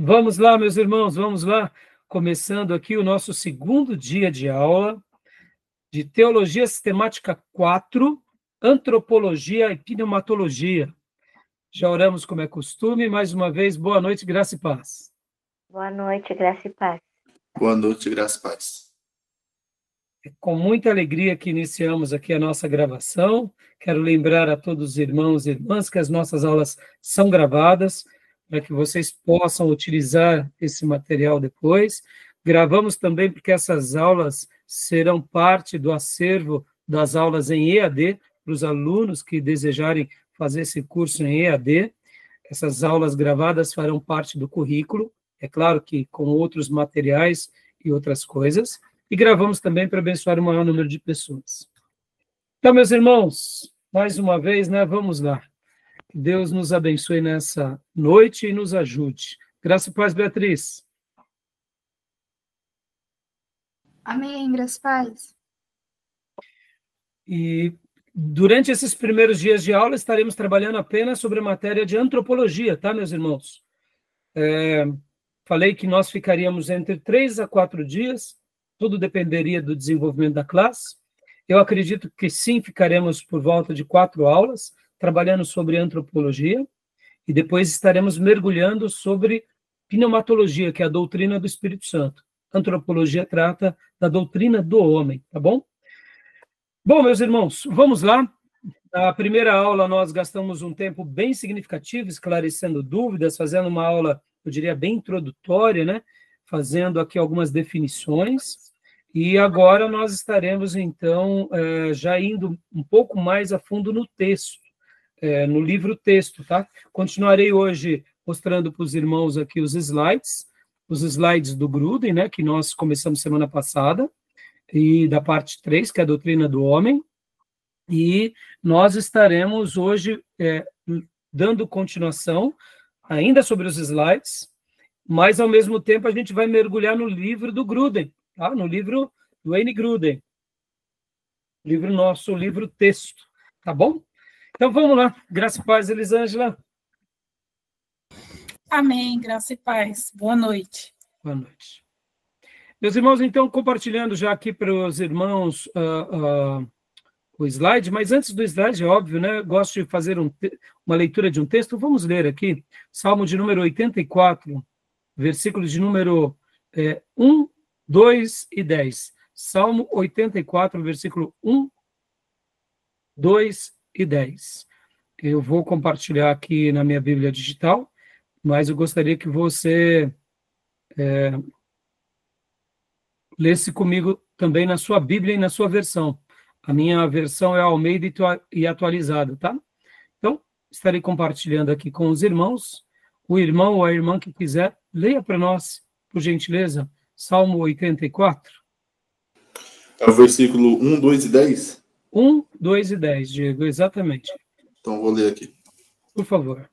Vamos lá, meus irmãos, vamos lá. Começando aqui o nosso segundo dia de aula de Teologia Sistemática 4, Antropologia e Pneumatologia. Já oramos como é costume. Mais uma vez, boa noite, graça e paz. Boa noite, graça e paz. Boa noite, graça e paz. É com muita alegria que iniciamos aqui a nossa gravação. Quero lembrar a todos os irmãos e irmãs que as nossas aulas são gravadas, para que vocês possam utilizar esse material depois. Gravamos também porque essas aulas serão parte do acervo das aulas em EAD, para os alunos que desejarem fazer esse curso em EAD. Essas aulas gravadas farão parte do currículo, é claro que com outros materiais e outras coisas, e gravamos também para abençoar o maior número de pessoas. Então, meus irmãos, mais uma vez, vamos lá. Que Deus nos abençoe nessa noite e nos ajude. Graça e paz, Beatriz. Amém, graça e paz. E durante esses primeiros dias de aula, estaremos trabalhando apenas sobre a matéria de antropologia, tá, meus irmãos? Falei que nós ficaríamos entre 3 a 4 dias, tudo dependeria do desenvolvimento da classe. Eu acredito que sim, ficaremos por volta de 4 aulas, trabalhando sobre antropologia, e depois estaremos mergulhando sobre pneumatologia, que é a doutrina do Espírito Santo. Antropologia trata da doutrina do homem, tá bom? Bom, meus irmãos, vamos lá. Na primeira aula, nós gastamos um tempo bem significativo, esclarecendo dúvidas, fazendo uma aula, eu diria, bem introdutória, né? Fazendo aqui algumas definições. E agora nós estaremos, então, já indo um pouco mais a fundo no texto, no livro texto, tá? Continuarei hoje mostrando para os irmãos aqui os slides do Gruden, né? Que nós começamos semana passada, e da parte 3, que é a doutrina do homem. E nós estaremos hoje dando continuação, ainda sobre os slides, mas, ao mesmo tempo, a gente vai mergulhar no livro do Gruden, tá? No livro do Wayne Gruden, nosso livro texto, tá bom? Então, vamos lá. Graça e paz, Elisângela. Amém, graça e paz. Boa noite. Boa noite. Meus irmãos, então, compartilhando já aqui para os irmãos o slide, mas antes do slide, é óbvio, né? Gosto de fazer uma leitura de um texto. Vamos ler aqui, Salmo de número 84, versículos de número 1, 2 e 10. Salmo 84, versículo 1, 2 e 10. Eu vou compartilhar aqui na minha Bíblia digital, mas eu gostaria que você lesse comigo também na sua Bíblia e na sua versão. A minha versão é Almeida e atualizada, tá? Então, estarei compartilhando aqui com os irmãos. O irmão ou a irmã que quiser, leia para nós, por gentileza, Salmo 84. É o versículo 1, 2 e 10? 1, 2 e 10, Diego, exatamente. Então, vou ler aqui. Por favor.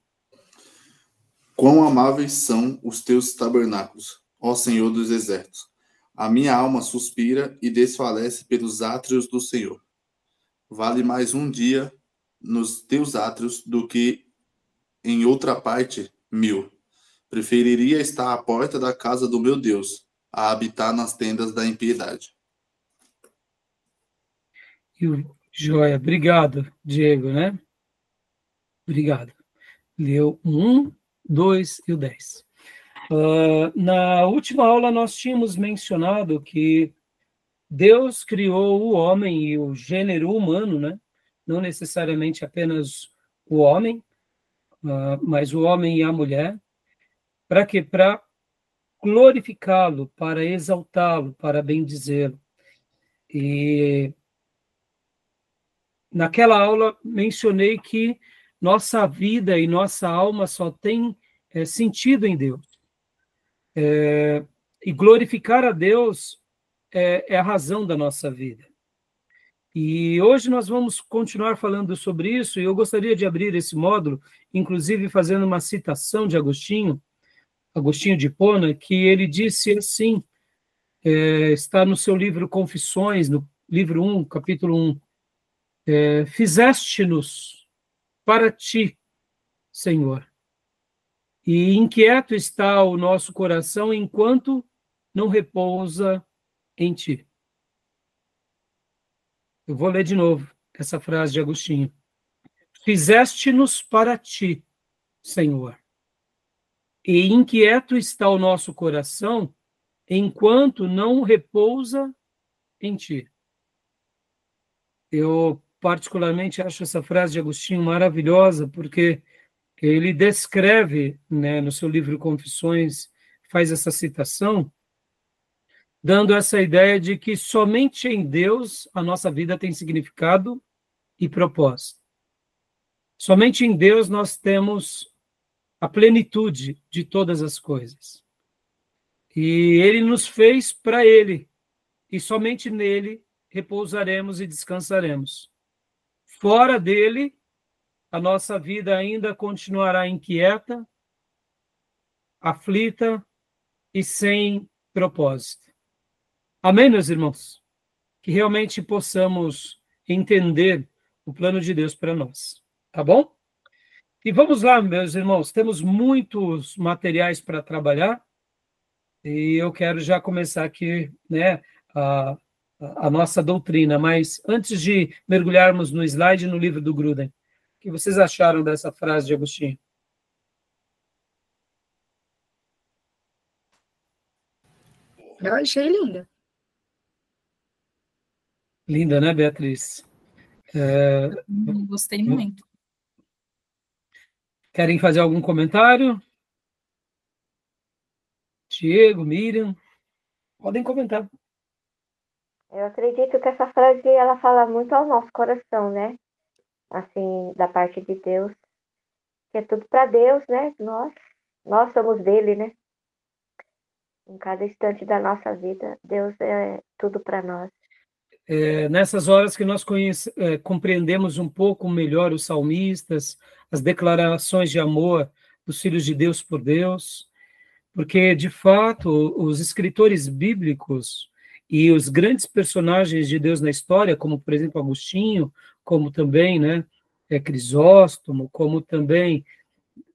Quão amáveis são os teus tabernáculos, ó Senhor dos exércitos! A minha alma suspira e desfalece pelos átrios do Senhor. Vale mais um dia nos teus átrios do que em outra parte 1000. Preferiria estar à porta da casa do meu Deus, a habitar nas tendas da impiedade. Joia, obrigado, Diego, né? Obrigado. Leu 1, 2 e o 10. Na última aula, nós tínhamos mencionado que Deus criou o homem e o gênero humano, né? Não necessariamente apenas o homem, mas o homem e a mulher. Para quê? Para glorificá-lo, para exaltá-lo, para bendizê-lo. E naquela aula mencionei que nossa vida e nossa alma só tem sentido em Deus. E glorificar a Deus é a razão da nossa vida. E hoje nós vamos continuar falando sobre isso, e eu gostaria de abrir esse módulo, inclusive fazendo uma citação de Agostinho de Hipona, que ele disse assim, está no seu livro Confissões, no livro 1, capítulo 1, fizeste-nos para ti, Senhor, E inquieto está o nosso coração enquanto não repousa em ti. Eu vou ler de novo essa frase de Agostinho. Fizeste-nos para ti, Senhor. E inquieto está o nosso coração enquanto não repousa em ti. Eu particularmente acho essa frase de Agostinho maravilhosa, porque ele descreve, né, no seu livro Confissões, faz essa citação, dando essa ideia de que somente em Deus a nossa vida tem significado e propósito. Somente em Deus nós temos a plenitude de todas as coisas. E Ele nos fez para Ele, e somente nele repousaremos e descansaremos. Fora dele, a nossa vida ainda continuará inquieta, aflita e sem propósito. Amém, meus irmãos? Que realmente possamos entender o plano de Deus para nós, tá bom? E vamos lá, meus irmãos, temos muitos materiais para trabalhar e eu quero já começar aqui, né, a nossa doutrina, mas antes de mergulharmos no slide no livro do Gruden, o que vocês acharam dessa frase de Agostinho? Eu achei linda. Linda, né, Beatriz? Gostei muito. Querem fazer algum comentário? Diego, Miriam, podem comentar. Eu acredito que essa frase, ela fala muito ao nosso coração, né? Assim, da parte de Deus. Que é tudo para Deus, né? Nós somos dele, né? Em cada instante da nossa vida, Deus é tudo para nós. Nessas horas que nós compreendemos um pouco melhor os salmistas, as declarações de amor dos filhos de Deus por Deus, porque, de fato, os escritores bíblicos e os grandes personagens de Deus na história, como, por exemplo, Agostinho, como também, né, Crisóstomo, como também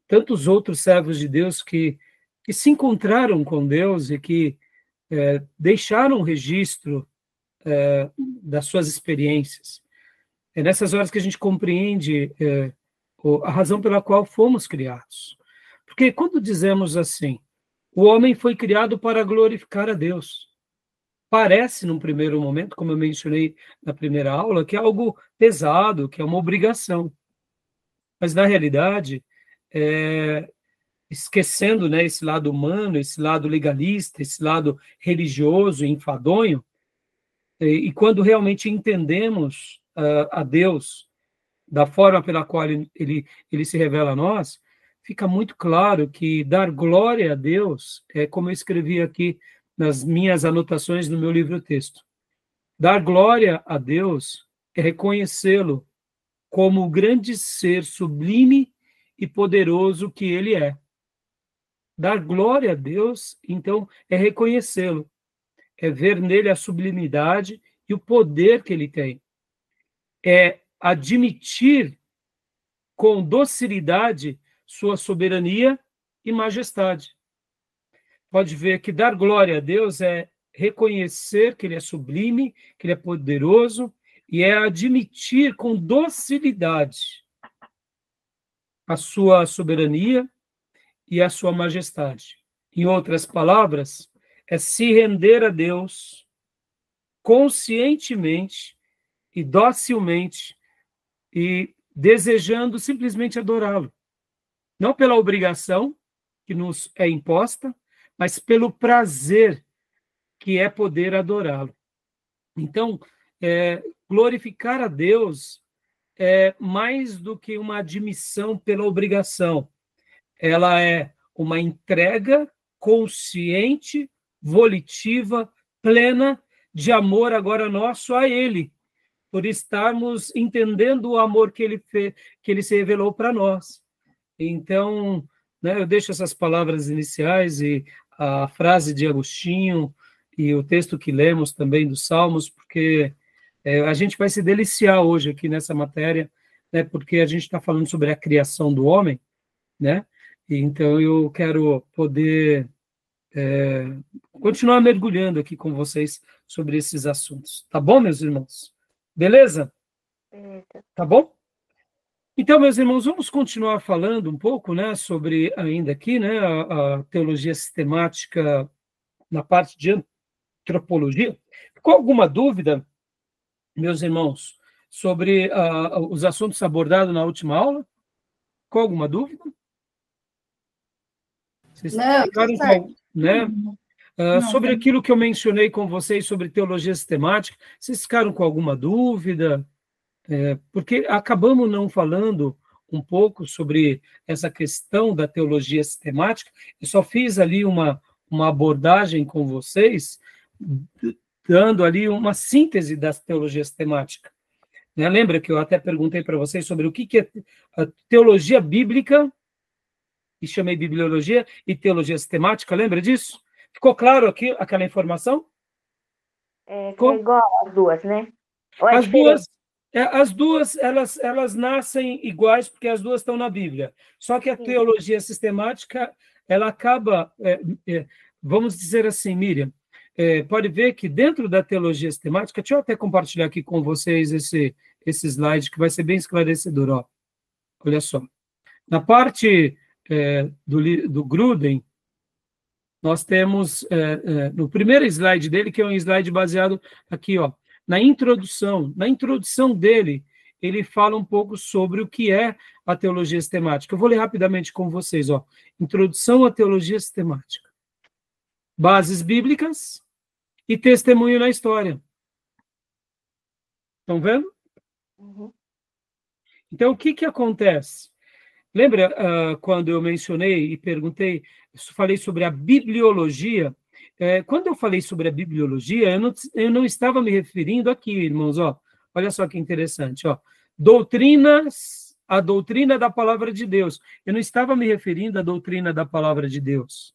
tantos outros servos de Deus que se encontraram com Deus e que deixaram um registro das suas experiências. É nessas horas que a gente compreende a razão pela qual fomos criados. Porque quando dizemos assim, o homem foi criado para glorificar a Deus, parece, num primeiro momento, como eu mencionei na primeira aula, que é algo pesado, que é uma obrigação. Mas, na realidade, esquecendo, né, esse lado humano, esse lado legalista, esse lado religioso, enfadonho, e quando realmente entendemos a Deus da forma pela qual ele se revela a nós, fica muito claro que dar glória a Deus é como eu escrevi aqui nas minhas anotações no meu livro-texto. Dar glória a Deus é reconhecê-lo como o grande ser sublime e poderoso que ele é. Dar glória a Deus, então, é reconhecê-lo, é ver nele a sublimidade e o poder que ele tem. É admitir com docilidade sua soberania e majestade. Pode ver que dar glória a Deus é reconhecer que ele é sublime, que ele é poderoso, e é admitir com docilidade a sua soberania e a sua majestade. Em outras palavras, é se render a Deus conscientemente e docilmente e desejando simplesmente adorá-lo. Não pela obrigação que nos é imposta, mas pelo prazer que é poder adorá-lo. Então, glorificar a Deus é mais do que uma admissão pela obrigação. Ela é uma entrega consciente, volitiva, plena, de amor agora nosso a Ele, por estarmos entendendo o amor que Ele se revelou para nós. Então, né, eu deixo essas palavras iniciais e a frase de Agostinho e o texto que lemos também dos Salmos, porque a gente vai se deliciar hoje aqui nessa matéria, né, porque a gente está falando sobre a criação do homem, né, Então, eu quero poder continuar mergulhando aqui com vocês sobre esses assuntos. Tá bom, meus irmãos? Beleza? Beleza. Tá bom? Então, meus irmãos, vamos continuar falando um pouco, né, sobre ainda aqui, né, a teologia sistemática na parte de antropologia. Ficou alguma dúvida, meus irmãos, sobre os assuntos abordados na última aula? Ficou alguma dúvida? Vocês Não, ficaram tá certo. com, né? Sobre aquilo que eu mencionei com vocês sobre teologia sistemática, vocês ficaram com alguma dúvida? Porque acabamos não falando um pouco sobre essa questão da teologia sistemática. Eu só fiz ali uma abordagem com vocês, dando ali uma síntese da teologia sistemática. Né? Lembra que eu até perguntei para vocês sobre o que é a teologia bíblica, e chamei bibliologia, e teologia sistemática, lembra disso? Ficou claro aqui aquela informação? É igual as duas, né? Ou As duas, elas nascem iguais porque as duas estão na Bíblia. Só que a teologia sistemática, ela acaba, vamos dizer assim, Miriam, pode ver que dentro da teologia sistemática, deixa eu até compartilhar aqui com vocês esse slide que vai ser bem esclarecedor. Ó. Olha só. Na parte do Gruden, nós temos, no primeiro slide dele, que é um slide baseado aqui, ó, na introdução. Na introdução dele, ele fala um pouco sobre o que é a teologia sistemática. Eu vou ler rapidamente com vocês, ó. Introdução à teologia sistemática. Bases bíblicas e testemunho na história. Estão vendo? Uhum. Então, o que acontece? Lembra quando eu mencionei e perguntei, falei sobre a bibliologia? Quando eu falei sobre a bibliologia, eu não estava me referindo aqui, irmãos, ó. Olha só que interessante, ó. A doutrina da palavra de Deus. Eu não estava me referindo à doutrina da palavra de Deus.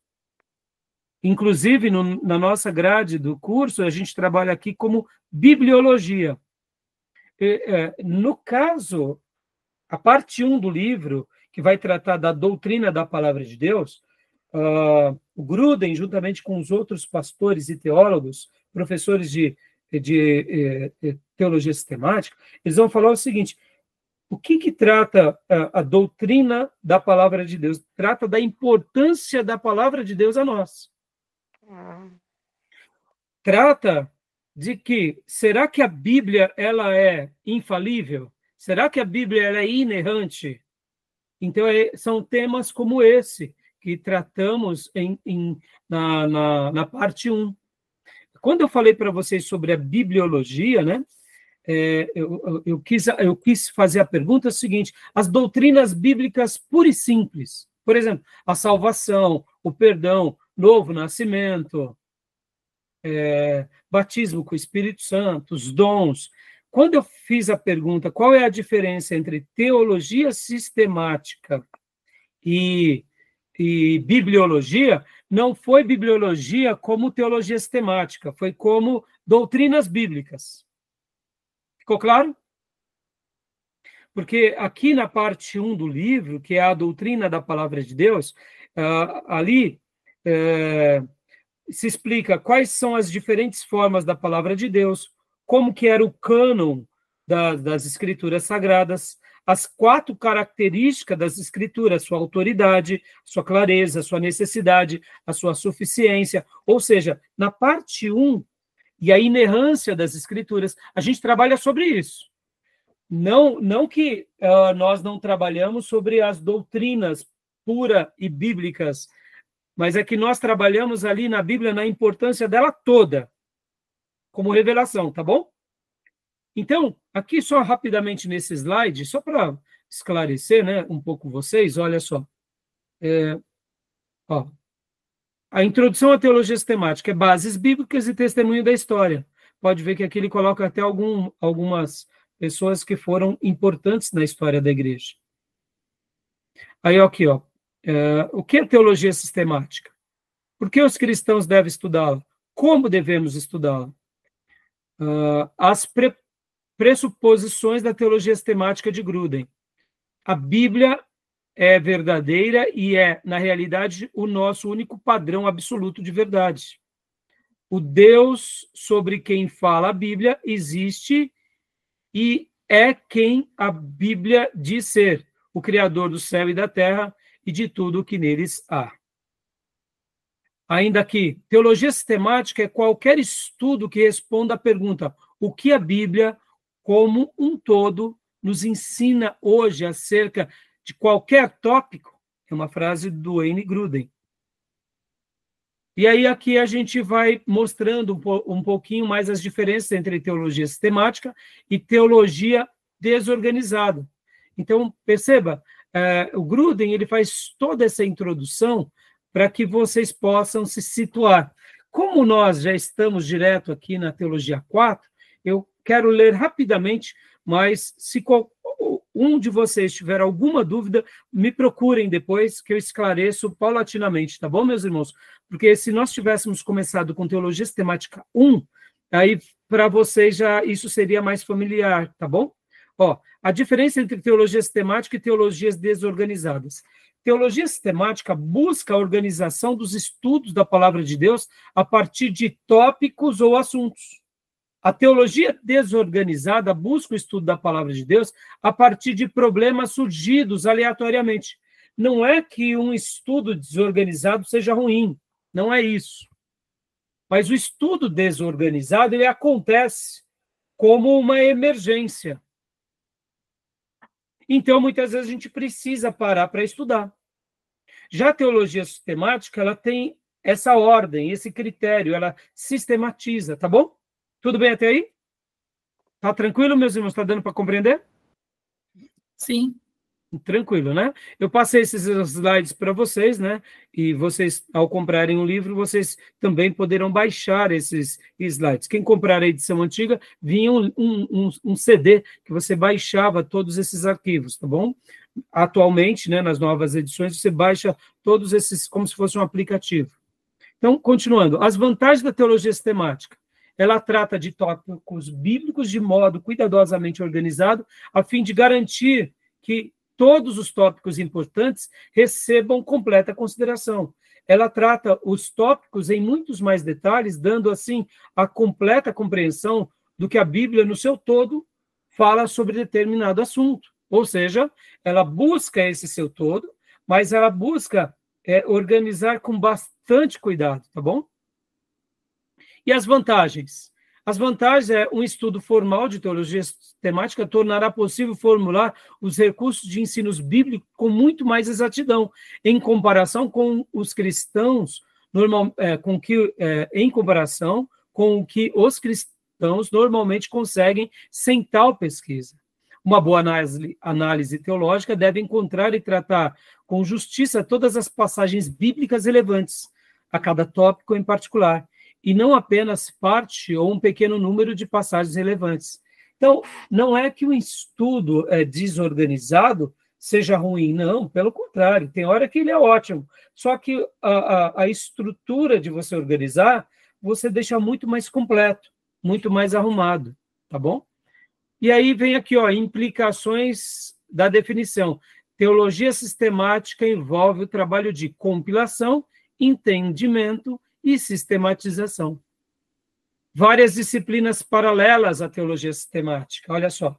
Inclusive, na nossa grade do curso, a gente trabalha aqui como bibliologia. No caso, a parte 1 do livro, que vai tratar da doutrina da palavra de Deus, o Gruden, juntamente com os outros pastores e teólogos, professores de teologia sistemática, eles vão falar o seguinte: o que trata a doutrina da palavra de Deus? Trata da importância da palavra de Deus a nós. Trata de que, será que a Bíblia ela é infalível? Será que a Bíblia ela é inerrante? Então, são temas como esse que tratamos na parte 1. Quando eu falei para vocês sobre a bibliologia, né, eu quis fazer a pergunta seguinte: as doutrinas bíblicas puras e simples, por exemplo, a salvação, o perdão, novo nascimento, batismo com o Espírito Santo, os dons. Quando eu fiz a pergunta qual é a diferença entre teologia sistemática e bibliologia, não foi bibliologia como teologia sistemática, foi como doutrinas bíblicas. Ficou claro? Porque aqui na parte 1 do livro, que é a doutrina da palavra de Deus, ali se explica quais são as diferentes formas da palavra de Deus, como que era o cânon das escrituras sagradas, as 4 características das escrituras: sua autoridade, sua clareza, sua necessidade, a sua suficiência. Ou seja, na parte 1, e a inerrância das escrituras, a gente trabalha sobre isso. Não que nós não trabalhamos sobre as doutrinas puras e bíblicas, mas é que nós trabalhamos ali na Bíblia na importância dela toda, como revelação, tá bom? Então, aqui só rapidamente nesse slide, só para esclarecer, né, um pouco vocês, olha só. A introdução à teologia sistemática é bases bíblicas e testemunho da história. Pode ver que aqui ele coloca até algumas pessoas que foram importantes na história da igreja. Aí, aqui, ó. O que é teologia sistemática? Por que os cristãos devem estudá-la? Como devemos estudá-la? As pressuposições da teologia sistemática de Gruden. A Bíblia é verdadeira e é, na realidade, o nosso único padrão absoluto de verdade. O Deus sobre quem fala a Bíblia existe e é quem a Bíblia diz ser, o Criador do céu e da terra e de tudo o que neles há. Ainda que teologia sistemática é qualquer estudo que responda à pergunta: o que a Bíblia, como um todo, nos ensina hoje acerca de qualquer tópico? É uma frase do Wayne Grudem. E aí aqui a gente vai mostrando um pouquinho mais as diferenças entre teologia sistemática e teologia desorganizada. Então, perceba, o Grudem ele faz toda essa introdução para que vocês possam se situar. Como nós já estamos direto aqui na Teologia 4, eu quero ler rapidamente, mas se um de vocês tiver alguma dúvida, me procurem depois, que eu esclareço paulatinamente, tá bom, meus irmãos? Porque se nós tivéssemos começado com Teologia Sistemática 1, aí para vocês já isso seria mais familiar, tá bom? Ó, a diferença entre teologia sistemática e teologias desorganizadas. Teologia sistemática busca a organização dos estudos da palavra de Deus a partir de tópicos ou assuntos. A teologia desorganizada busca o estudo da palavra de Deus a partir de problemas surgidos aleatoriamente. Não é que um estudo desorganizado seja ruim, não é isso. Mas o estudo desorganizado, ele acontece como uma emergência. Então, muitas vezes a gente precisa parar para estudar. Já a teologia sistemática, ela tem essa ordem, esse critério, ela sistematiza, tá bom? Tudo bem até aí? Tá tranquilo, meus irmãos? Tá dando para compreender? Sim. Tranquilo, né? Eu passei esses slides para vocês, né? E vocês, ao comprarem um livro, vocês também poderão baixar esses slides. Quem comprar a edição antiga, vinha um CD que você baixava todos esses arquivos, tá bom? Atualmente, né, nas novas edições, você baixa todos esses como se fosse um aplicativo. Então, continuando, as vantagens da teologia sistemática. Ela trata de tópicos bíblicos de modo cuidadosamente organizado, a fim de garantir que todos os tópicos importantes recebam completa consideração. Ela trata os tópicos em muitos mais detalhes, dando, assim, a completa compreensão do que a Bíblia, no seu todo, fala sobre determinado assunto. Ou seja, ela busca esse seu todo, mas ela busca organizar com bastante cuidado, tá bom? E as vantagens? As vantagens é um estudo formal de teologia sistemática tornará possível formular os recursos de ensinos bíblicos com muito mais exatidão, em comparação com os cristãos, em comparação com o que os cristãos normalmente conseguem sem tal pesquisa. Uma boa análise teológica deve encontrar e tratar com justiça todas as passagens bíblicas relevantes, a cada tópico em particular, e não apenas parte ou um pequeno número de passagens relevantes. Então, não é que o estudo desorganizado seja ruim, não, pelo contrário, tem hora que ele é ótimo, só que a estrutura de você organizar, você deixa muito mais completo, muito mais arrumado, tá bom? E aí vem aqui, ó, implicações da definição. Teologia sistemática envolve o trabalho de compilação, entendimento e sistematização. Várias disciplinas paralelas à teologia sistemática. Olha só.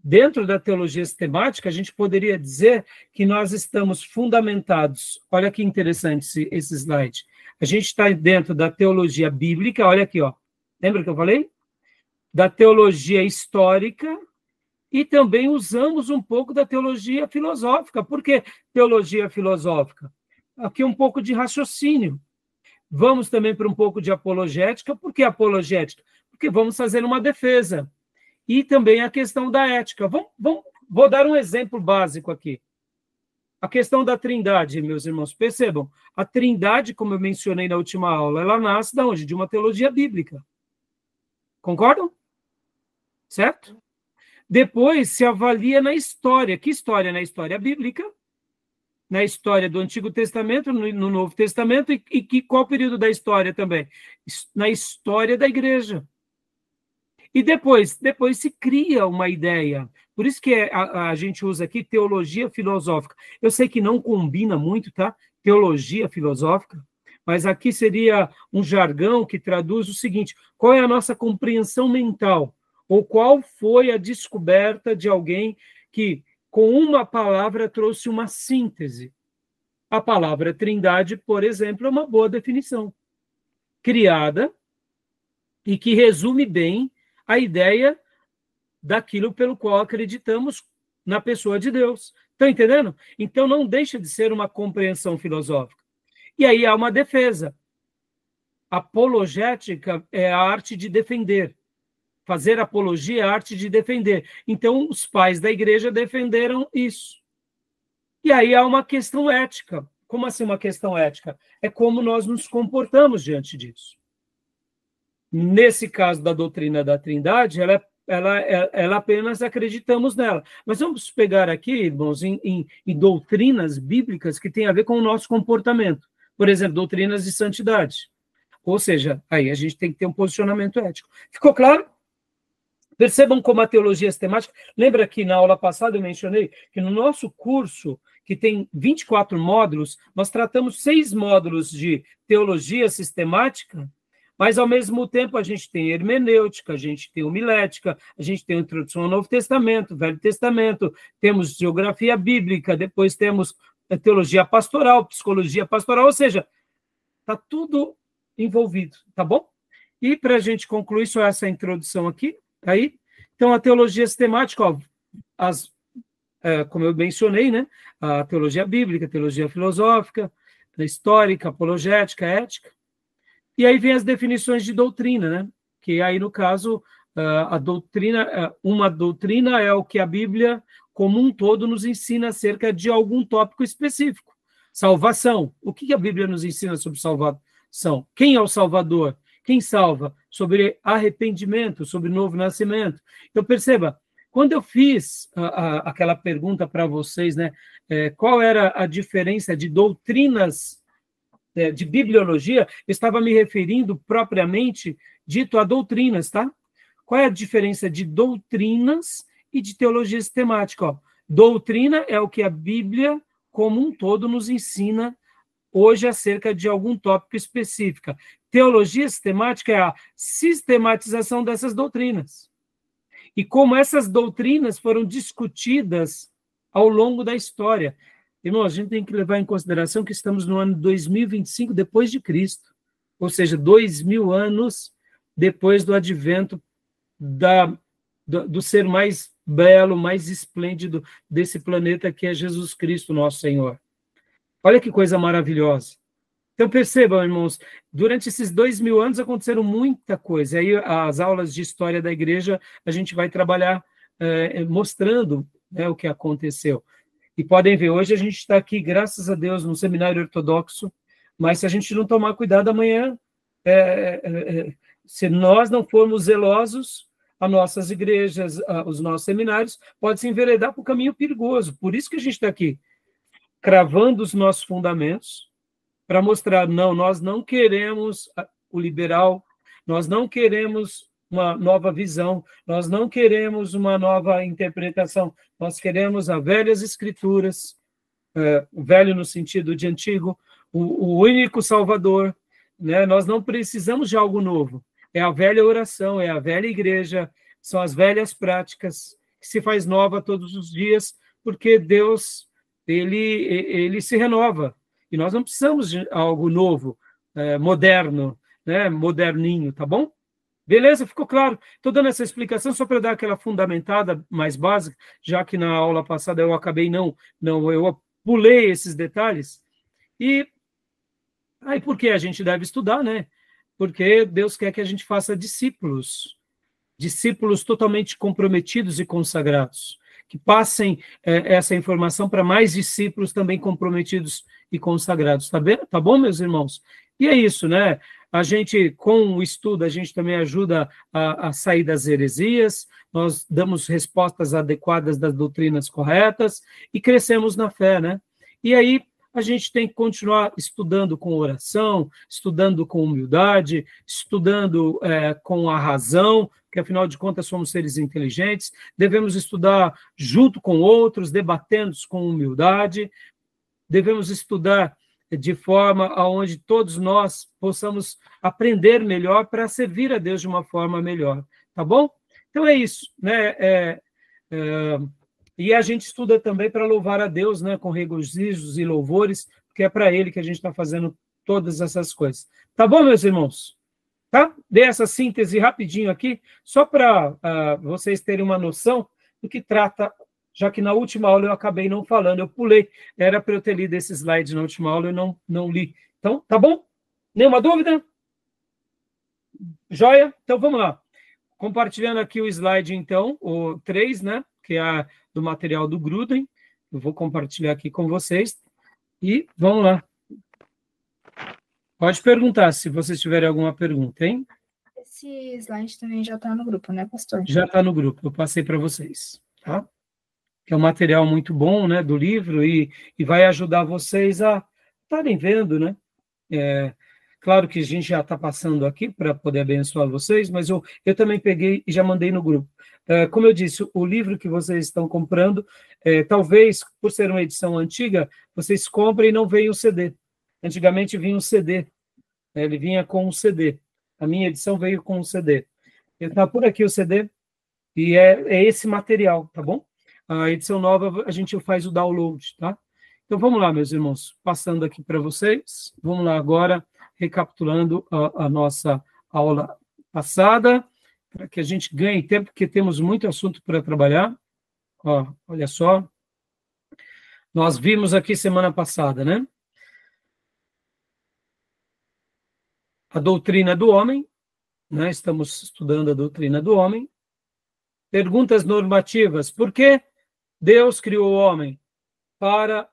Dentro da teologia sistemática, a gente poderia dizer que nós estamos fundamentados. Olha que interessante esse slide. A gente está dentro da teologia bíblica, olha aqui, ó. Lembra que eu falei? Da teologia histórica e também usamos um pouco da teologia filosófica. Por que teologia filosófica? Aqui um pouco de raciocínio. Vamos também para um pouco de apologética. Por que apologética? Porque vamos fazer uma defesa. E também a questão da ética. Vou dar um exemplo básico aqui. A questão da trindade, meus irmãos. Percebam, a trindade, como eu mencionei na última aula, ela nasce de onde? De uma teologia bíblica. Concordam? Certo? Depois se avalia na história. Que história? Na história bíblica. Na história do Antigo Testamento, no Novo Testamento, e qual período da história também? Na história da igreja. E depois se cria uma ideia. Por isso que a gente usa aqui teologia filosófica. Eu sei que não combina muito, tá? Teologia filosófica, mas aqui seria um jargão que traduz o seguinte: qual é a nossa compreensão mental? Ou qual foi a descoberta de alguém que, com uma palavra, trouxe uma síntese? A palavra trindade, por exemplo, é uma boa definição, criada e que resume bem a ideia daquilo pelo qual acreditamos na pessoa de Deus. Estão entendendo? Então, não deixa de ser uma compreensão filosófica. E aí há uma defesa. Apologética é a arte de defender. Fazer apologia é a arte de defender. Então, os pais da igreja defenderam isso. E aí há uma questão ética. Como assim uma questão ética? É como nós nos comportamos diante disso. Nesse caso da doutrina da Trindade, ela apenas acreditamos nela. Mas vamos pegar aqui, irmãos, em doutrinas bíblicas que têm a ver com o nosso comportamento. Por exemplo, doutrinas de santidade. Ou seja, aí a gente tem que ter um posicionamento ético. Ficou claro? Percebam como a teologia sistemática... Lembra que na aula passada eu mencionei que no nosso curso, que tem 24 módulos, nós tratamos 6 módulos de teologia sistemática, mas, ao mesmo tempo, a gente tem hermenêutica, a gente tem homilética, a gente tem introdução ao Novo Testamento, Velho Testamento, temos geografia bíblica, depois temos teologia pastoral, psicologia pastoral, ou seja, está tudo envolvido, tá bom? E, para a gente concluir só essa introdução aqui, aí, então, a teologia sistemática, ó, como eu mencionei, né? A teologia bíblica, a teologia filosófica, a histórica, apologética, ética. E aí vem as definições de doutrina, né? Que aí, no caso, a doutrina, uma doutrina é o que a Bíblia, como um todo, nos ensina acerca de algum tópico específico. Salvação. O que a Bíblia nos ensina sobre salvação? Quem é o Salvador? Quem salva? Sobre arrependimento, sobre novo nascimento. Então, perceba, quando eu fiz aquela pergunta para vocês, né? Qual era a diferença de doutrinas de bibliologia, eu estava me referindo propriamente dito a doutrinas, tá? Qual é a diferença de doutrinas e de teologia sistemática? Ó, doutrina é o que a Bíblia, como um todo, nos ensina hoje acerca de algum tópico específico. Teologia sistemática é a sistematização dessas doutrinas. E como essas doutrinas foram discutidas ao longo da história. Irmão, a gente tem que levar em consideração que estamos no ano 2025 depois de Cristo, ou seja, 2000 anos depois do advento do ser mais belo, mais esplêndido desse planeta, que é Jesus Cristo, nosso Senhor. Olha que coisa maravilhosa. Então, percebam, irmãos, durante esses 2000 anos aconteceram muita coisa. Aí, as aulas de história da igreja, a gente vai trabalhar mostrando, né, o que aconteceu. E podem ver, hoje a gente está aqui, graças a Deus, num seminário ortodoxo, mas se a gente não tomar cuidado amanhã, se nós não formos zelosos, as nossas igrejas, os nossos seminários, pode se enveredar para o caminho perigoso. Por isso que a gente está aqui, cravando os nossos fundamentos, para mostrar, não, nós não queremos o liberal, nós não queremos uma nova visão, nós não queremos uma nova interpretação, nós queremos as velhas escrituras, velho no sentido de antigo, o único Salvador, né? Nós não precisamos de algo novo, é a velha oração, é a velha igreja, são as velhas práticas, que se faz nova todos os dias, porque Deus, ele se renova, e nós não precisamos de algo novo, moderno, né? Moderninho, tá bom? Beleza? Ficou claro? Estou dando essa explicação só para dar aquela fundamentada mais básica, já que na aula passada eu acabei eu pulei esses detalhes. E aí por que a gente deve estudar, né? Porque Deus quer que a gente faça discípulos totalmente comprometidos e consagrados, que passem essa informação para mais discípulos também comprometidos e consagrados, tá bom, meus irmãos? E é isso, né? A gente, com o estudo, a gente também ajuda a sair das heresias, nós damos respostas adequadas das doutrinas corretas e crescemos na fé, né? E aí, a gente tem que continuar estudando com oração, estudando com humildade, estudando com a razão, porque afinal de contas somos seres inteligentes, devemos estudar junto com outros, debatendo com humildade, devemos estudar de forma aonde todos nós possamos aprender melhor para servir a Deus de uma forma melhor, tá bom? Então é isso, né? E a gente estuda também para louvar a Deus, né? Com regozijos e louvores, porque é para Ele que a gente está fazendo todas essas coisas. Tá bom, meus irmãos? Tá? Dei essa síntese rapidinho aqui, só para vocês terem uma noção do que trata, já que na última aula eu acabei não falando, eu pulei, era para eu ter lido esse slide na última aula e não li. Então, tá bom? Nenhuma dúvida? Joia? Então, vamos lá. Compartilhando aqui o slide, então, o 3, né? Que é do material do Grudem. Eu vou compartilhar aqui com vocês. E vamos lá. Pode perguntar, se vocês tiverem alguma pergunta, hein? Esse slide também já está no grupo, né, pastor? Já está no grupo, eu passei para vocês, tá? Que é um material muito bom, né, do livro, e vai ajudar vocês a estarem vendo, né? Claro que a gente já está passando aqui para poder abençoar vocês, mas eu também peguei e já mandei no grupo. Como eu disse, o livro que vocês estão comprando, talvez, por ser uma edição antiga, vocês comprem e não venham o CD. Antigamente vinha um CD, ele vinha com um CD. A minha edição veio com um CD. Está por aqui o CD, e é esse material, tá bom? A edição nova, a gente faz o download, tá? Então, vamos lá, meus irmãos, passando aqui para vocês. Vamos lá agora, recapitulando a nossa aula passada, para que a gente ganhe tempo, porque temos muito assunto para trabalhar. Ó, olha só. Nós vimos aqui semana passada, né? A doutrina do homem, né? Estamos estudando a doutrina do homem. Perguntas normativas. Por que Deus criou o homem? Para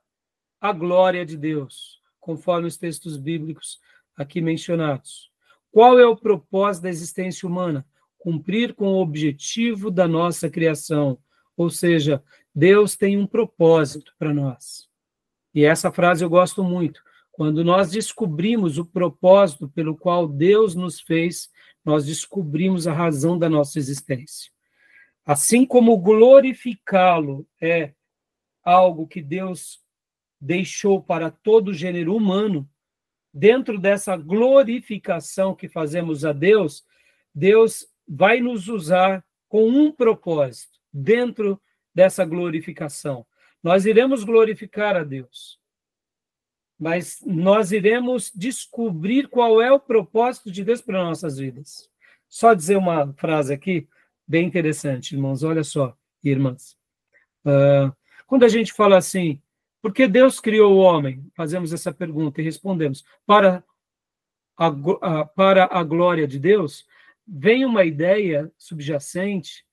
a glória de Deus, conforme os textos bíblicos aqui mencionados. Qual é o propósito da existência humana? Cumprir com o objetivo da nossa criação. Ou seja, Deus tem um propósito para nós. E essa frase eu gosto muito. Quando nós descobrimos o propósito pelo qual Deus nos fez, nós descobrimos a razão da nossa existência. Assim como glorificá-lo é algo que Deus deixou para todo o gênero humano, dentro dessa glorificação que fazemos a Deus, Deus vai nos usar com um propósito, dentro dessa glorificação. Nós iremos glorificar a Deus, mas nós iremos descobrir qual é o propósito de Deus para nossas vidas. Só dizer uma frase aqui, bem interessante, irmãos, olha só, irmãs. Quando a gente fala assim, por que Deus criou o homem? Fazemos essa pergunta e respondemos, para a glória de Deus, vem uma ideia subjacente,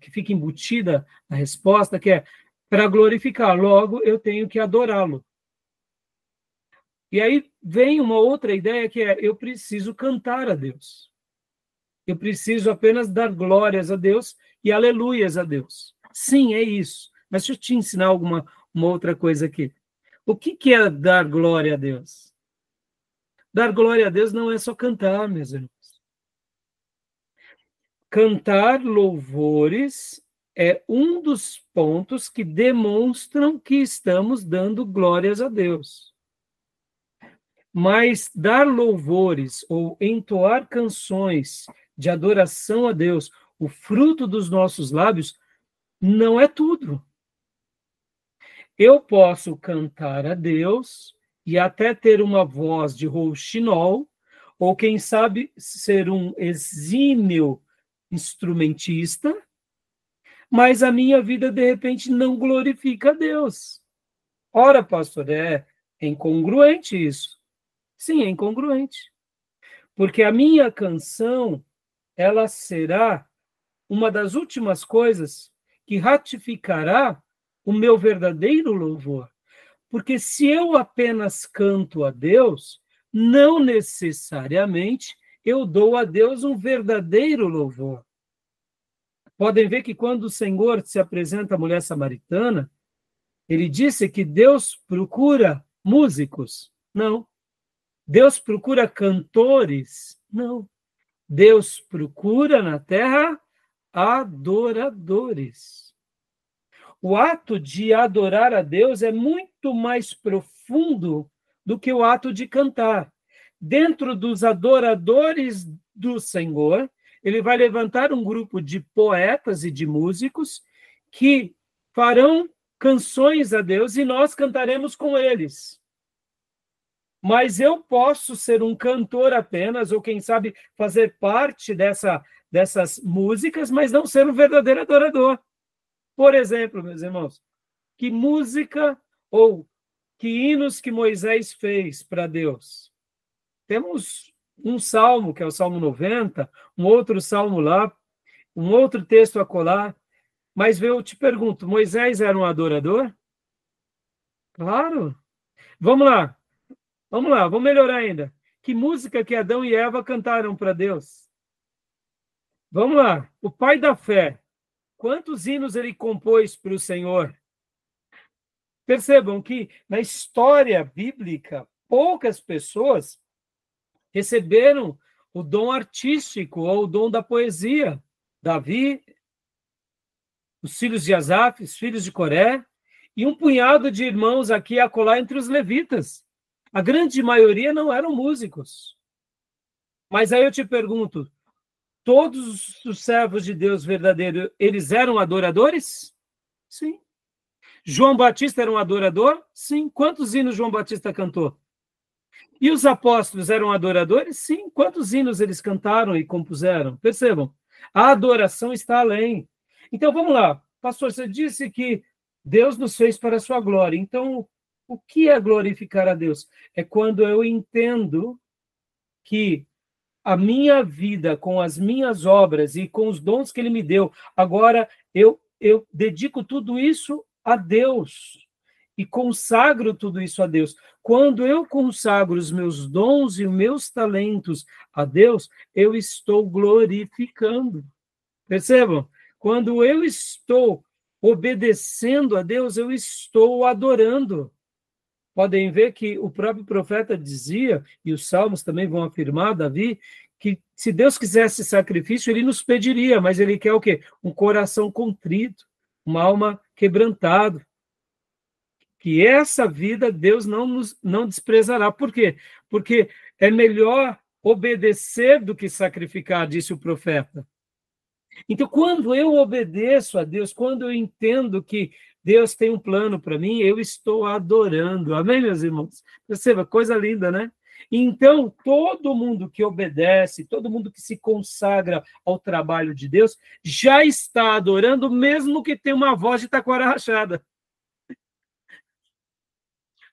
que fica embutida na resposta, que é, para glorificar, logo eu tenho que adorá-lo. E aí vem uma outra ideia que é, eu preciso cantar a Deus. Eu preciso apenas dar glórias a Deus e aleluias a Deus. Sim, é isso. Mas deixa eu te ensinar uma outra coisa aqui. O que é dar glória a Deus? Dar glória a Deus não é só cantar, meus irmãos. Cantar louvores é um dos pontos que demonstram que estamos dando glórias a Deus. Mas dar louvores ou entoar canções de adoração a Deus, o fruto dos nossos lábios, não é tudo. Eu posso cantar a Deus e até ter uma voz de rouxinol, ou quem sabe ser um exímio instrumentista, mas a minha vida, de repente, não glorifica a Deus. Ora, pastor, é incongruente isso. Sim, é incongruente. Porque a minha canção, ela será uma das últimas coisas que ratificará o meu verdadeiro louvor. Porque se eu apenas canto a Deus, não necessariamente eu dou a Deus um verdadeiro louvor. Podem ver que quando o Senhor se apresenta à mulher samaritana, Ele disse que Deus procura músicos? Não. Deus procura cantores? Não. Deus procura na terra adoradores. O ato de adorar a Deus é muito mais profundo do que o ato de cantar. Dentro dos adoradores do Senhor, ele vai levantar um grupo de poetas e de músicos que farão canções a Deus e nós cantaremos com eles. Mas eu posso ser um cantor apenas, ou quem sabe fazer parte dessas músicas, mas não ser um verdadeiro adorador. Por exemplo, meus irmãos, que música ou que hinos que Moisés fez para Deus? Temos um salmo, que é o Salmo 90, um outro salmo lá, um outro texto acolá, mas eu te pergunto, Moisés era um adorador? Claro. Vamos lá, vamos melhorar ainda. Que música que Adão e Eva cantaram para Deus? Vamos lá, o pai da fé, quantos hinos ele compôs para o Senhor? Percebam que na história bíblica, poucas pessoas receberam o dom artístico ou o dom da poesia. Davi, os filhos de Asaf, os filhos de Coré, e um punhado de irmãos aqui e acolá entre os levitas. A grande maioria não eram músicos. Mas aí eu te pergunto, todos os servos de Deus verdadeiro, eles eram adoradores? Sim. João Batista era um adorador? Sim. Quantos hinos João Batista cantou? E os apóstolos eram adoradores? Sim. Quantos hinos eles cantaram e compuseram? Percebam, a adoração está além. Então, vamos lá. Pastor, você disse que Deus nos fez para a sua glória. Então, o que é glorificar a Deus? É quando eu entendo que a minha vida, com as minhas obras e com os dons que Ele me deu, agora eu dedico tudo isso a Deus e consagro tudo isso a Deus. Quando eu consagro os meus dons e os meus talentos a Deus, eu estou glorificando. Percebam? Quando eu estou obedecendo a Deus, eu estou adorando. Podem ver que o próprio profeta dizia, e os salmos também vão afirmar, Davi, que se Deus quisesse sacrifício, ele nos pediria, mas ele quer o quê? Um coração contrito, uma alma quebrantada. Que essa vida Deus não desprezará. Por quê? Porque é melhor obedecer do que sacrificar, disse o profeta. Então, quando eu obedeço a Deus, quando eu entendo que Deus tem um plano para mim, eu estou adorando. Amém, meus irmãos? Perceba, coisa linda, né? Então, todo mundo que obedece, todo mundo que se consagra ao trabalho de Deus, já está adorando, mesmo que tenha uma voz de taquara rachada.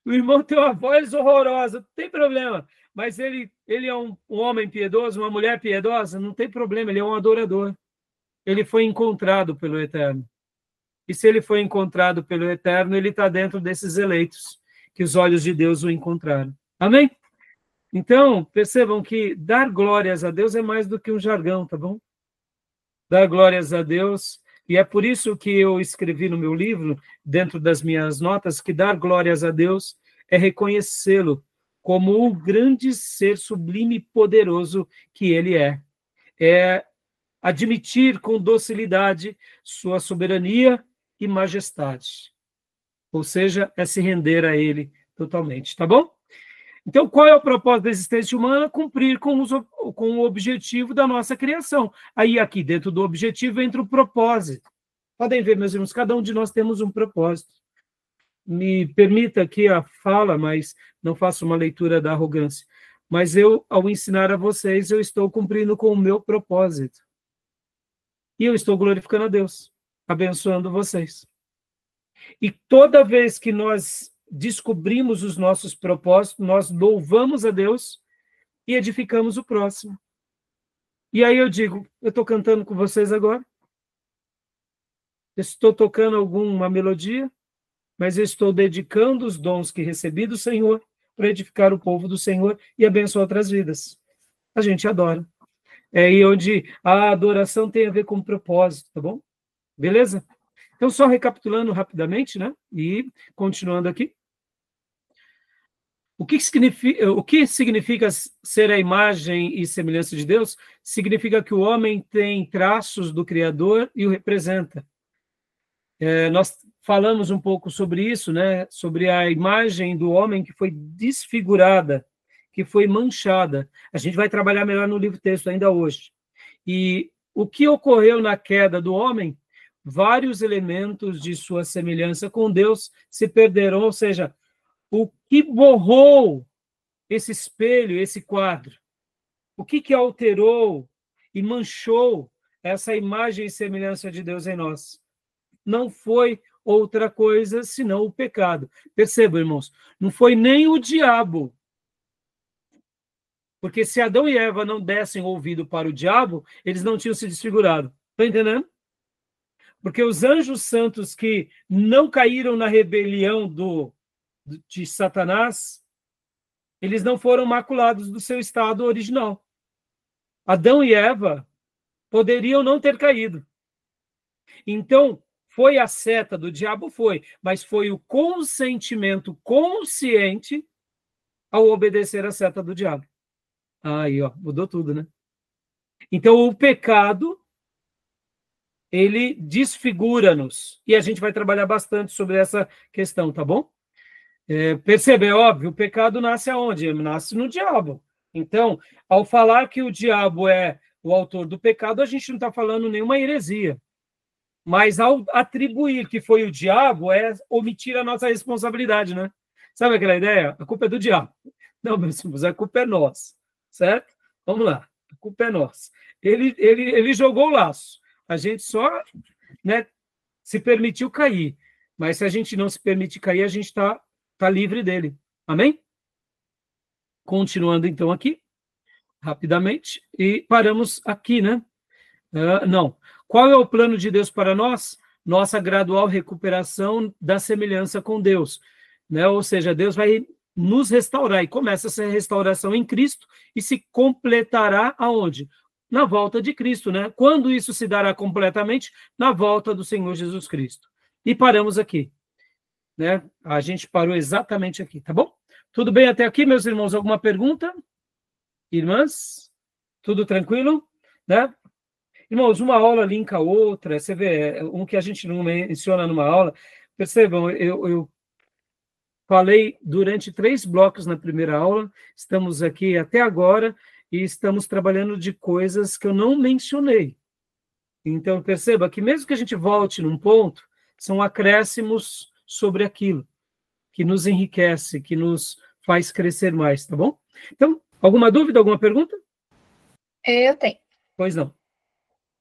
O irmão tem uma voz horrorosa, não tem problema. Mas ele é um homem piedoso, uma mulher piedosa, não tem problema, ele é um adorador. Ele foi encontrado pelo Eterno. E se ele foi encontrado pelo Eterno, ele está dentro desses eleitos, que os olhos de Deus o encontraram. Amém? Então, percebam que dar glórias a Deus é mais do que um jargão, tá bom? Dar glórias a Deus, e é por isso que eu escrevi no meu livro, dentro das minhas notas, que dar glórias a Deus é reconhecê-lo como o grande ser sublime e poderoso que ele é. É admitir com docilidade sua soberania e majestade. Ou seja, é se render a ele totalmente, tá bom? Então, qual é o propósito da existência humana? Cumprir com o objetivo da nossa criação. Aí, aqui dentro do objetivo, entra o propósito. Podem ver, meus irmãos, cada um de nós temos um propósito. Me permita aqui a fala, mas não faço uma leitura da arrogância. Mas eu, ao ensinar a vocês, eu estou cumprindo com o meu propósito. E eu estou glorificando a Deus, abençoando vocês. E toda vez que nós descobrimos os nossos propósitos, nós louvamos a Deus e edificamos o próximo. E aí eu digo, eu estou cantando com vocês agora, estou tocando alguma melodia, mas eu estou dedicando os dons que recebi do Senhor para edificar o povo do Senhor e abençoar outras vidas. A gente adora. É aí onde a adoração tem a ver com propósito, tá bom? Beleza? Então, só recapitulando rapidamente, né? E continuando aqui. O que significa ser a imagem e semelhança de Deus? Significa que o homem tem traços do Criador e o representa. Nós falamos um pouco sobre isso, né? Sobre a imagem do homem que foi desfigurada, que foi manchada. A gente vai trabalhar melhor no livro-texto ainda hoje. E o que ocorreu na queda do homem? Vários elementos de sua semelhança com Deus se perderam, ou seja, o que borrou esse espelho, esse quadro? O que alterou e manchou essa imagem e semelhança de Deus em nós? Não foi outra coisa senão o pecado. Percebam, irmãos, não foi nem o diabo. Porque se Adão e Eva não dessem ouvido para o diabo, eles não tinham se desfigurado. Está entendendo? Porque os anjos santos que não caíram na rebelião de Satanás, eles não foram maculados do seu estado original. Adão e Eva poderiam não ter caído. Então, foi a seta do diabo? Foi, mas foi o consentimento consciente ao obedecer a seta do diabo. Aí, ó, mudou tudo, né? Então, o pecado, ele desfigura-nos. E a gente vai trabalhar bastante sobre essa questão, tá bom? Percebe, é óbvio, o pecado nasce aonde? Nasce no diabo. Então, ao falar que o diabo é o autor do pecado, a gente não está falando nenhuma heresia. Mas ao atribuir que foi o diabo, é omitir a nossa responsabilidade, né? Sabe aquela ideia? A culpa é do diabo. Não, meus irmãos, a culpa é nossa. Certo? Vamos lá. A culpa é nossa. Ele jogou o laço. A gente só, né, se permitiu cair. Mas se a gente não se permite cair, a gente está livre dele. Amém? Continuando, então, aqui, rapidamente. E paramos aqui, né? Não. Qual é o plano de Deus para nós? Nossa gradual recuperação da semelhança com Deus. Né? Ou seja, Deus vai nos restaurar. E começa essa restauração em Cristo e se completará aonde? Na volta de Cristo, né? Quando isso se dará completamente? Na volta do Senhor Jesus Cristo. E paramos aqui. Né? A gente parou exatamente aqui, tá bom? Tudo bem até aqui, meus irmãos? Alguma pergunta? Irmãs? Tudo tranquilo? Né? Irmãos, uma aula linka a outra, você vê, um que a gente não menciona numa aula. Percebam, eu falei durante 3 blocos na primeira aula, estamos aqui até agora e estamos trabalhando de coisas que eu não mencionei. Então, perceba que mesmo que a gente volte num ponto, são acréscimos sobre aquilo, que nos enriquece, que nos faz crescer mais, tá bom? Então, alguma dúvida, alguma pergunta? Eu tenho. Pois não.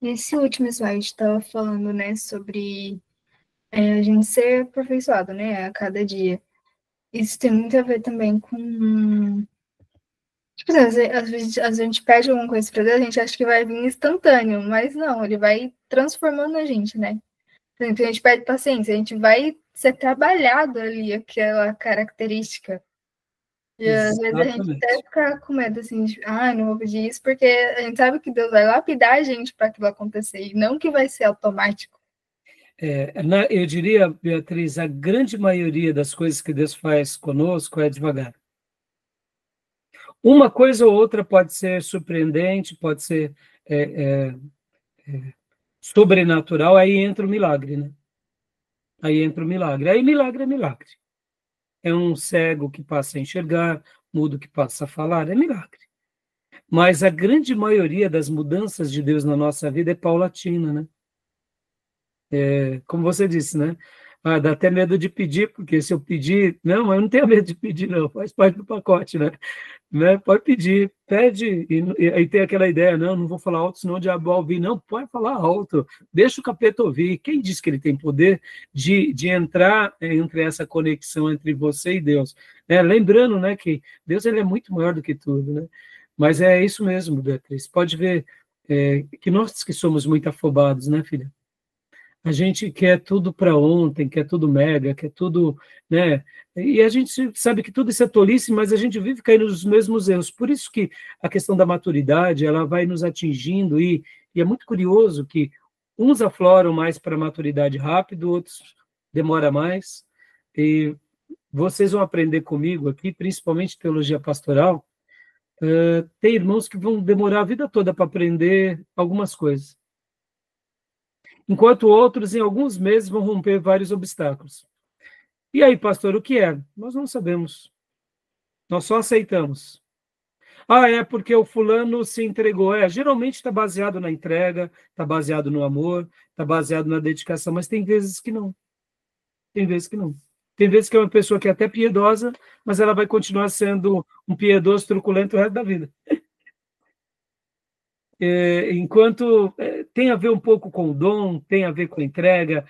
Nesse último slide, estava falando, né, sobre a gente ser aperfeiçoado, né, a cada dia. Isso tem muito a ver também com... Tipo assim, às vezes a gente pede alguma coisa para Deus, a gente acha que vai vir instantâneo, mas não, ele vai transformando a gente, né? Por exemplo, a gente pede paciência, a gente vai ser trabalhado ali, aquela característica. E às vezes a gente até fica com medo, assim, de, não vou pedir isso, porque a gente sabe que Deus vai lapidar a gente para aquilo acontecer, e não que vai ser automático. Eu diria, Beatriz, a grande maioria das coisas que Deus faz conosco é devagar. Uma coisa ou outra pode ser surpreendente, pode ser sobrenatural, aí entra o milagre, né? Aí entra o milagre. Aí milagre é milagre. É um cego que passa a enxergar, mudo que passa a falar, é milagre. Mas a grande maioria das mudanças de Deus na nossa vida é paulatina, né? Como você disse, né? Dá até medo de pedir, porque se eu pedir... Não, mas eu não tenho medo de pedir, não. Faz parte do pacote, né? Pode pedir, pede. E aí tem aquela ideia, não vou falar alto, senão o diabo vai ouvir. Não, pode falar alto. Deixa o capeta ouvir. Quem diz que ele tem poder de entrar entre essa conexão entre você e Deus? Lembrando, né, que Deus ele é muito maior do que tudo, né? Mas é isso mesmo, Beatriz. Pode ver que nós que somos muito afobados, né, filha? A gente quer tudo para ontem, quer tudo mega, quer tudo, né? E a gente sabe que tudo isso é tolice, mas a gente vive caindo nos mesmos erros. Por isso que a questão da maturidade, ela vai nos atingindo e é muito curioso que Uns afloram mais para a maturidade rápido, outros demora mais. E vocês vão aprender comigo aqui, principalmente teologia pastoral. Tem irmãos que vão demorar a vida toda para aprender algumas coisas, enquanto outros, em alguns meses, vão romper vários obstáculos. E aí, pastor, o que é? Nós não sabemos. Nós só aceitamos. É porque o fulano se entregou. Geralmente está baseado na entrega, está baseado no amor, está baseado na dedicação, mas tem vezes que não. Tem vezes que não. Tem vezes que é uma pessoa que é até piedosa, mas ela vai continuar sendo um piedoso truculento o resto da vida. Enquanto tem a ver um pouco com o dom, tem a ver com a entrega,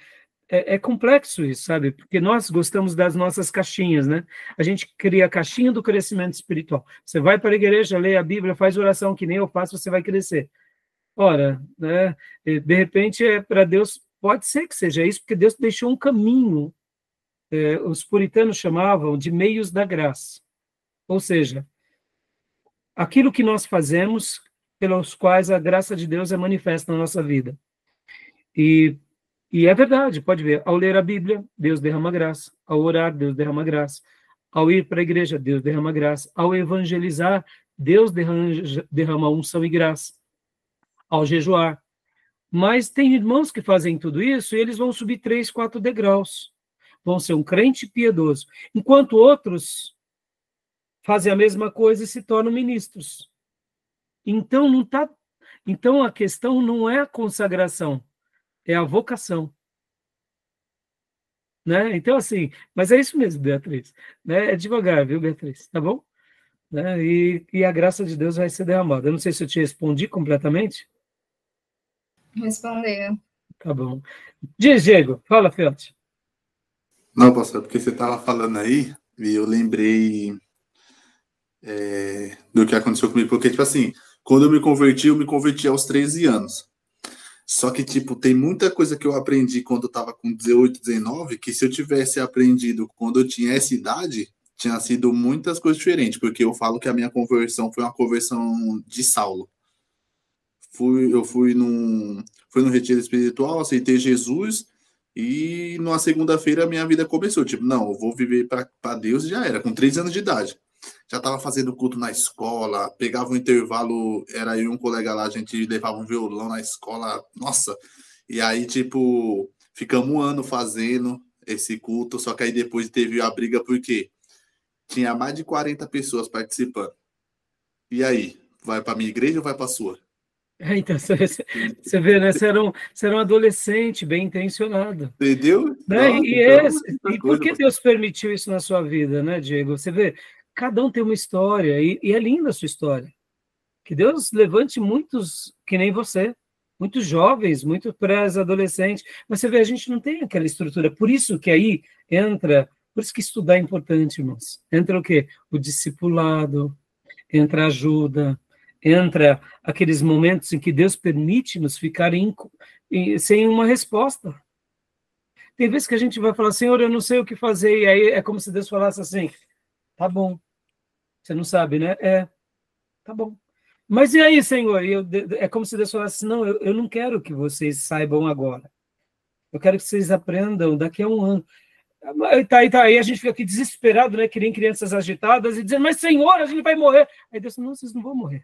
é complexo isso, sabe? Porque nós gostamos das nossas caixinhas, né? A gente cria a caixinha do crescimento espiritual. Você vai para a igreja, lê a Bíblia, faz oração que nem eu faço, você vai crescer. Ora, né? De repente, para Deus, pode ser que seja isso, porque Deus deixou um caminho. Os puritanos chamavam de meios da graça. Ou seja, aquilo que nós fazemos, pelos quais a graça de Deus é manifesta na nossa vida. E é verdade, pode ver. Ao ler a Bíblia, Deus derrama graça. Ao orar, Deus derrama graça. Ao ir para a igreja, Deus derrama graça. Ao evangelizar, Deus derrama unção e graça. Ao jejuar. Mas tem irmãos que fazem tudo isso e eles vão subir 3, 4 degraus. Vão ser um crente piedoso. Enquanto outros fazem a mesma coisa e se tornam ministros. Então, então a questão não é a consagração, é a vocação. Né? Então, assim, mas é isso mesmo, Beatriz. Né? É devagar, viu, Beatriz? Tá bom? Né? E a graça de Deus vai ser derramada. Eu não sei se eu te respondi completamente. Respondeu. Tá bom. Diz, Diego. Fala, Felte. Não, pastor, porque você estava falando aí e eu lembrei do que aconteceu comigo. Porque, tipo assim, quando eu me converti aos 13 anos. Só que, tipo, tem muita coisa que eu aprendi quando eu estava com 18, 19, que se eu tivesse aprendido quando eu tinha essa idade, tinha sido muitas coisas diferentes. Porque eu falo que a minha conversão foi uma conversão de Saulo. Eu fui num retiro espiritual, aceitei Jesus. E numa segunda-feira a minha vida começou. Tipo, não, eu vou viver para Deus e já era. Com 13 anos de idade. Já estava fazendo culto na escola, pegava um intervalo, era eu e um colega lá, a gente levava um violão na escola. Nossa! E aí, tipo, ficamos um ano fazendo esse culto, só que aí depois teve a briga porque tinha mais de 40 pessoas participando. E aí? Vai para minha igreja ou vai para a sua? Então, você vê, né? Você era um adolescente bem intencionado. Entendeu? Né? Nossa, e por que Deus permitiu isso na sua vida, né, Diego? Você vê, cada um tem uma história, e é linda a sua história. Que Deus levante muitos que nem você, muitos jovens, muitos pré-adolescentes, mas você vê, a gente não tem aquela estrutura. Por isso que aí entra, por isso que estudar é importante, irmãos. Entra o quê? O discipulado, entra a ajuda, entra aqueles momentos em que Deus permite nos ficar sem uma resposta. Tem vezes que a gente vai falar, Senhor, eu não sei o que fazer, e aí é como se Deus falasse assim, tá bom, você não sabe, né? Tá bom. Mas e aí, Senhor? É como se Deus falasse, não, eu não quero que vocês saibam agora. Eu quero que vocês aprendam daqui a um ano. Aí a gente fica aqui desesperado, né? Que nem crianças agitadas, e dizendo, mas Senhor, a gente vai morrer. Aí Deus, não, vocês não vão morrer.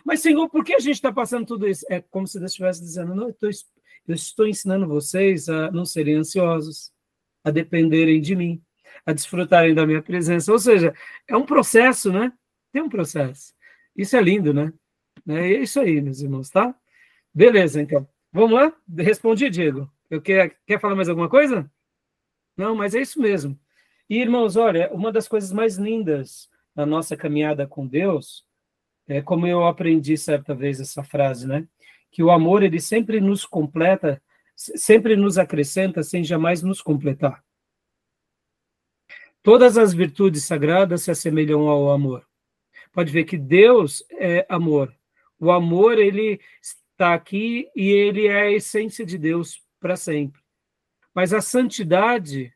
Mas Senhor, por que a gente está passando tudo isso? É como se Deus estivesse dizendo, não, eu estou ensinando vocês a não serem ansiosos, a dependerem de mim, a desfrutarem da minha presença. Ou seja, é um processo, né? Tem um processo. Isso é lindo, né? É isso aí, meus irmãos, tá? Beleza, então. Vamos lá? Respondi, Diego. Quer falar mais alguma coisa? Não, mas é isso mesmo. E, irmãos, olha, uma das coisas mais lindas na nossa caminhada com Deus, como eu aprendi certa vez essa frase, né? Que o amor, ele sempre nos completa, sempre nos acrescenta, sem jamais nos completar. Todas as virtudes sagradas se assemelham ao amor. Pode ver que Deus é amor. O amor, ele está aqui e ele é a essência de Deus para sempre. Mas a santidade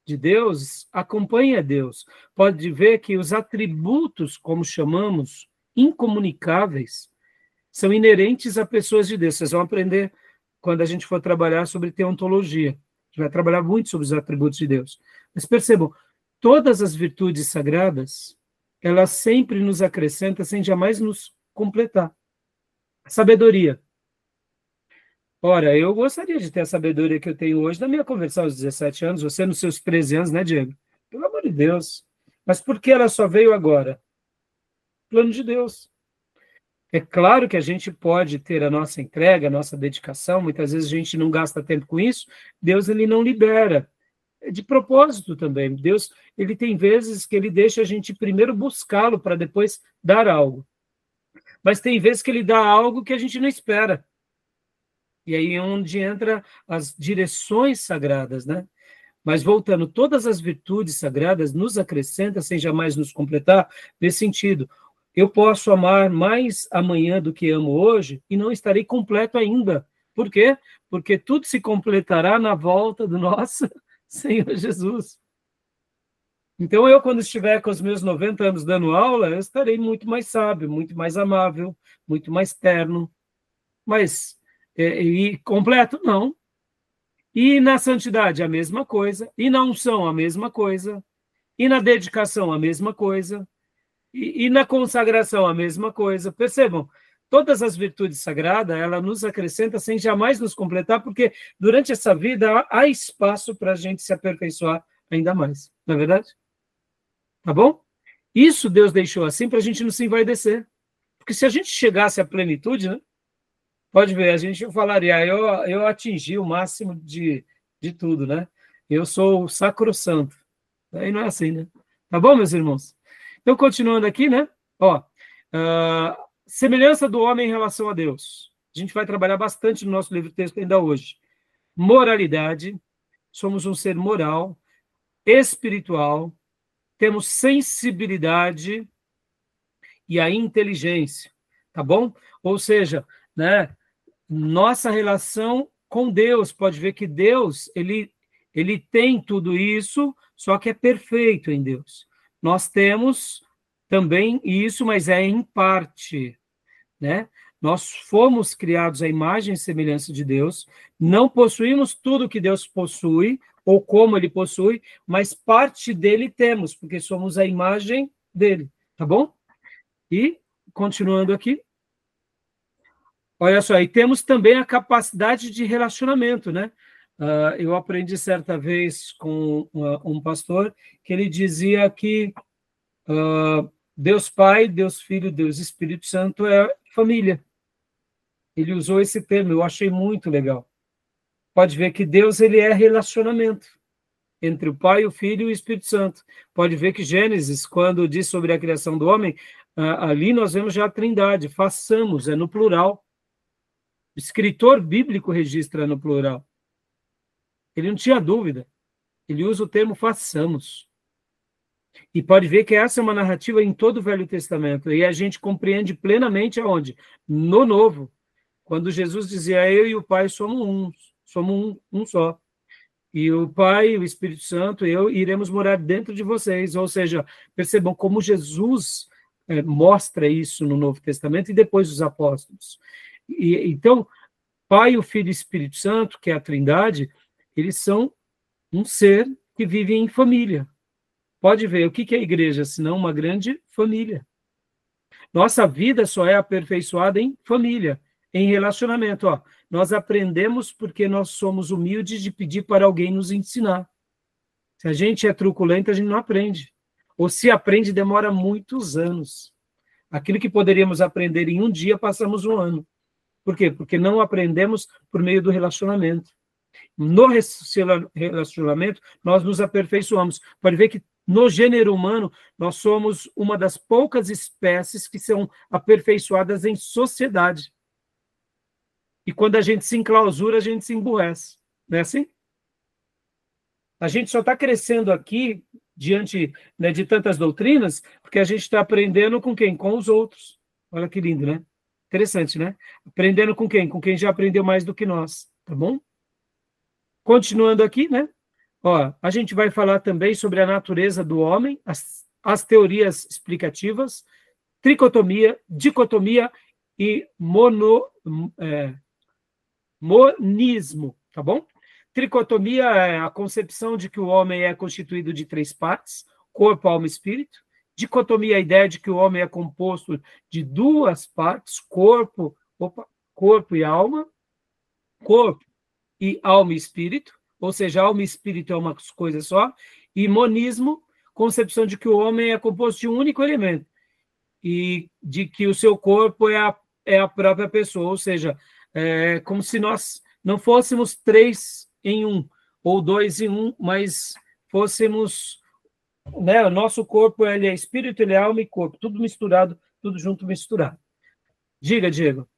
de Deus acompanha Deus. Pode ver que os atributos, como chamamos, incomunicáveis, são inerentes a pessoas de Deus. Vocês vão aprender quando a gente for trabalhar sobre teontologia. A gente vai trabalhar muito sobre os atributos de Deus. Mas percebam, todas as virtudes sagradas, elas sempre nos acrescentam sem jamais nos completar. Sabedoria. Ora, eu gostaria de ter a sabedoria que eu tenho hoje na minha conversão aos 17 anos, você nos seus 13 anos, né, Diego? Pelo amor de Deus. Mas por que ela só veio agora? Plano de Deus. É claro que a gente pode ter a nossa entrega, a nossa dedicação, muitas vezes a gente não gasta tempo com isso, Deus ele não libera. É de propósito também. Deus, ele tem vezes que ele deixa a gente primeiro buscá-lo para depois dar algo. Mas tem vezes que ele dá algo que a gente não espera. E aí é onde entra as direções sagradas, né? Mas voltando, todas as virtudes sagradas nos acrescentam sem jamais nos completar, nesse sentido. Eu posso amar mais amanhã do que amo hoje e não estarei completo ainda. Por quê? Porque tudo se completará na volta do nosso Senhor Jesus. Então eu, quando estiver com os meus 90 anos dando aula, eu estarei muito mais sábio, muito mais amável, muito mais terno. Mas, e completo? Não. E na santidade, a mesma coisa. E na unção, a mesma coisa. E na dedicação, a mesma coisa. E na consagração, a mesma coisa. Percebam, todas as virtudes sagradas, ela nos acrescenta sem jamais nos completar, porque durante essa vida há espaço para a gente se aperfeiçoar ainda mais. Não é verdade? Tá bom? Isso Deus deixou assim para a gente não se envaidecer. Porque se a gente chegasse à plenitude, né? Pode ver, a gente falaria, eu atingi o máximo de tudo, né? Eu sou o sacrossanto. Aí não é assim, né? Tá bom, meus irmãos? Então, continuando aqui, né? Semelhança do homem em relação a Deus. A gente vai trabalhar bastante no nosso livro texto ainda hoje. Moralidade. Somos um ser moral, espiritual, temos sensibilidade e a inteligência, tá bom? Ou seja, né? Nossa relação com Deus, pode ver que Deus, ele tem tudo isso, só que é perfeito em Deus. Nós temos também isso, mas é em parte, né? Nós fomos criados à imagem e semelhança de Deus, não possuímos tudo que Deus possui, ou como ele possui, mas parte dele temos, porque somos a imagem dele, tá bom? E, continuando aqui, olha só, e temos também a capacidade de relacionamento, né? Eu aprendi certa vez com um pastor que ele dizia que Deus Pai, Deus Filho, Deus Espírito Santo é família. Ele usou esse termo, eu achei muito legal. Pode ver que Deus ele é relacionamento entre o Pai, o Filho e o Espírito Santo. Pode ver que Gênesis, quando diz sobre a criação do homem, ali nós vemos já a trindade, façamos, é no plural. O escritor bíblico registra no plural. Ele não tinha dúvida. Ele usa o termo façamos. E pode ver que essa é uma narrativa em todo o Velho Testamento. E a gente compreende plenamente aonde? No Novo. Quando Jesus dizia, eu e o Pai somos um só. E o Pai, o Espírito Santo, eu iremos morar dentro de vocês. Ou seja, percebam como Jesus mostra isso no Novo Testamento e depois os apóstolos. Então, Pai, o Filho e o Espírito Santo, que é a Trindade, eles são um ser que vive em família. Pode ver, o que é a igreja, senão uma grande família. Nossa vida só é aperfeiçoada em família, em relacionamento. Nós aprendemos porque nós somos humildes de pedir para alguém nos ensinar. Se a gente é truculento, a gente não aprende. Ou se aprende, demora muitos anos. Aquilo que poderíamos aprender em um dia, passamos um ano. Por quê? Porque não aprendemos por meio do relacionamento. No relacionamento, nós nos aperfeiçoamos. Pode ver que no gênero humano, nós somos uma das poucas espécies que são aperfeiçoadas em sociedade. E quando a gente se enclausura, a gente se emburrece. Não é assim? A gente só está crescendo aqui, diante, né, de tantas doutrinas, porque a gente está aprendendo com quem? Com os outros. Olha que lindo, né? Interessante, né? Aprendendo com quem? Com quem já aprendeu mais do que nós, tá bom? Continuando aqui, né? A gente vai falar também sobre a natureza do homem, as teorias explicativas, tricotomia, dicotomia e Monismo, tá bom? Tricotomia é a concepção de que o homem é constituído de 3 partes, corpo, alma e espírito. Dicotomia é a ideia de que o homem é composto de 2 partes, corpo e alma, corpo e alma e espírito, ou seja, alma e espírito é uma coisa só. E monismo, concepção de que o homem é composto de um único elemento, e de que o seu corpo é a própria pessoa, ou seja, é como se nós não fôssemos 3 em 1, ou 2 em 1, mas fôssemos, né, o nosso corpo ele é espírito, ele é alma e corpo, tudo misturado, tudo junto misturado. Diga, Diego.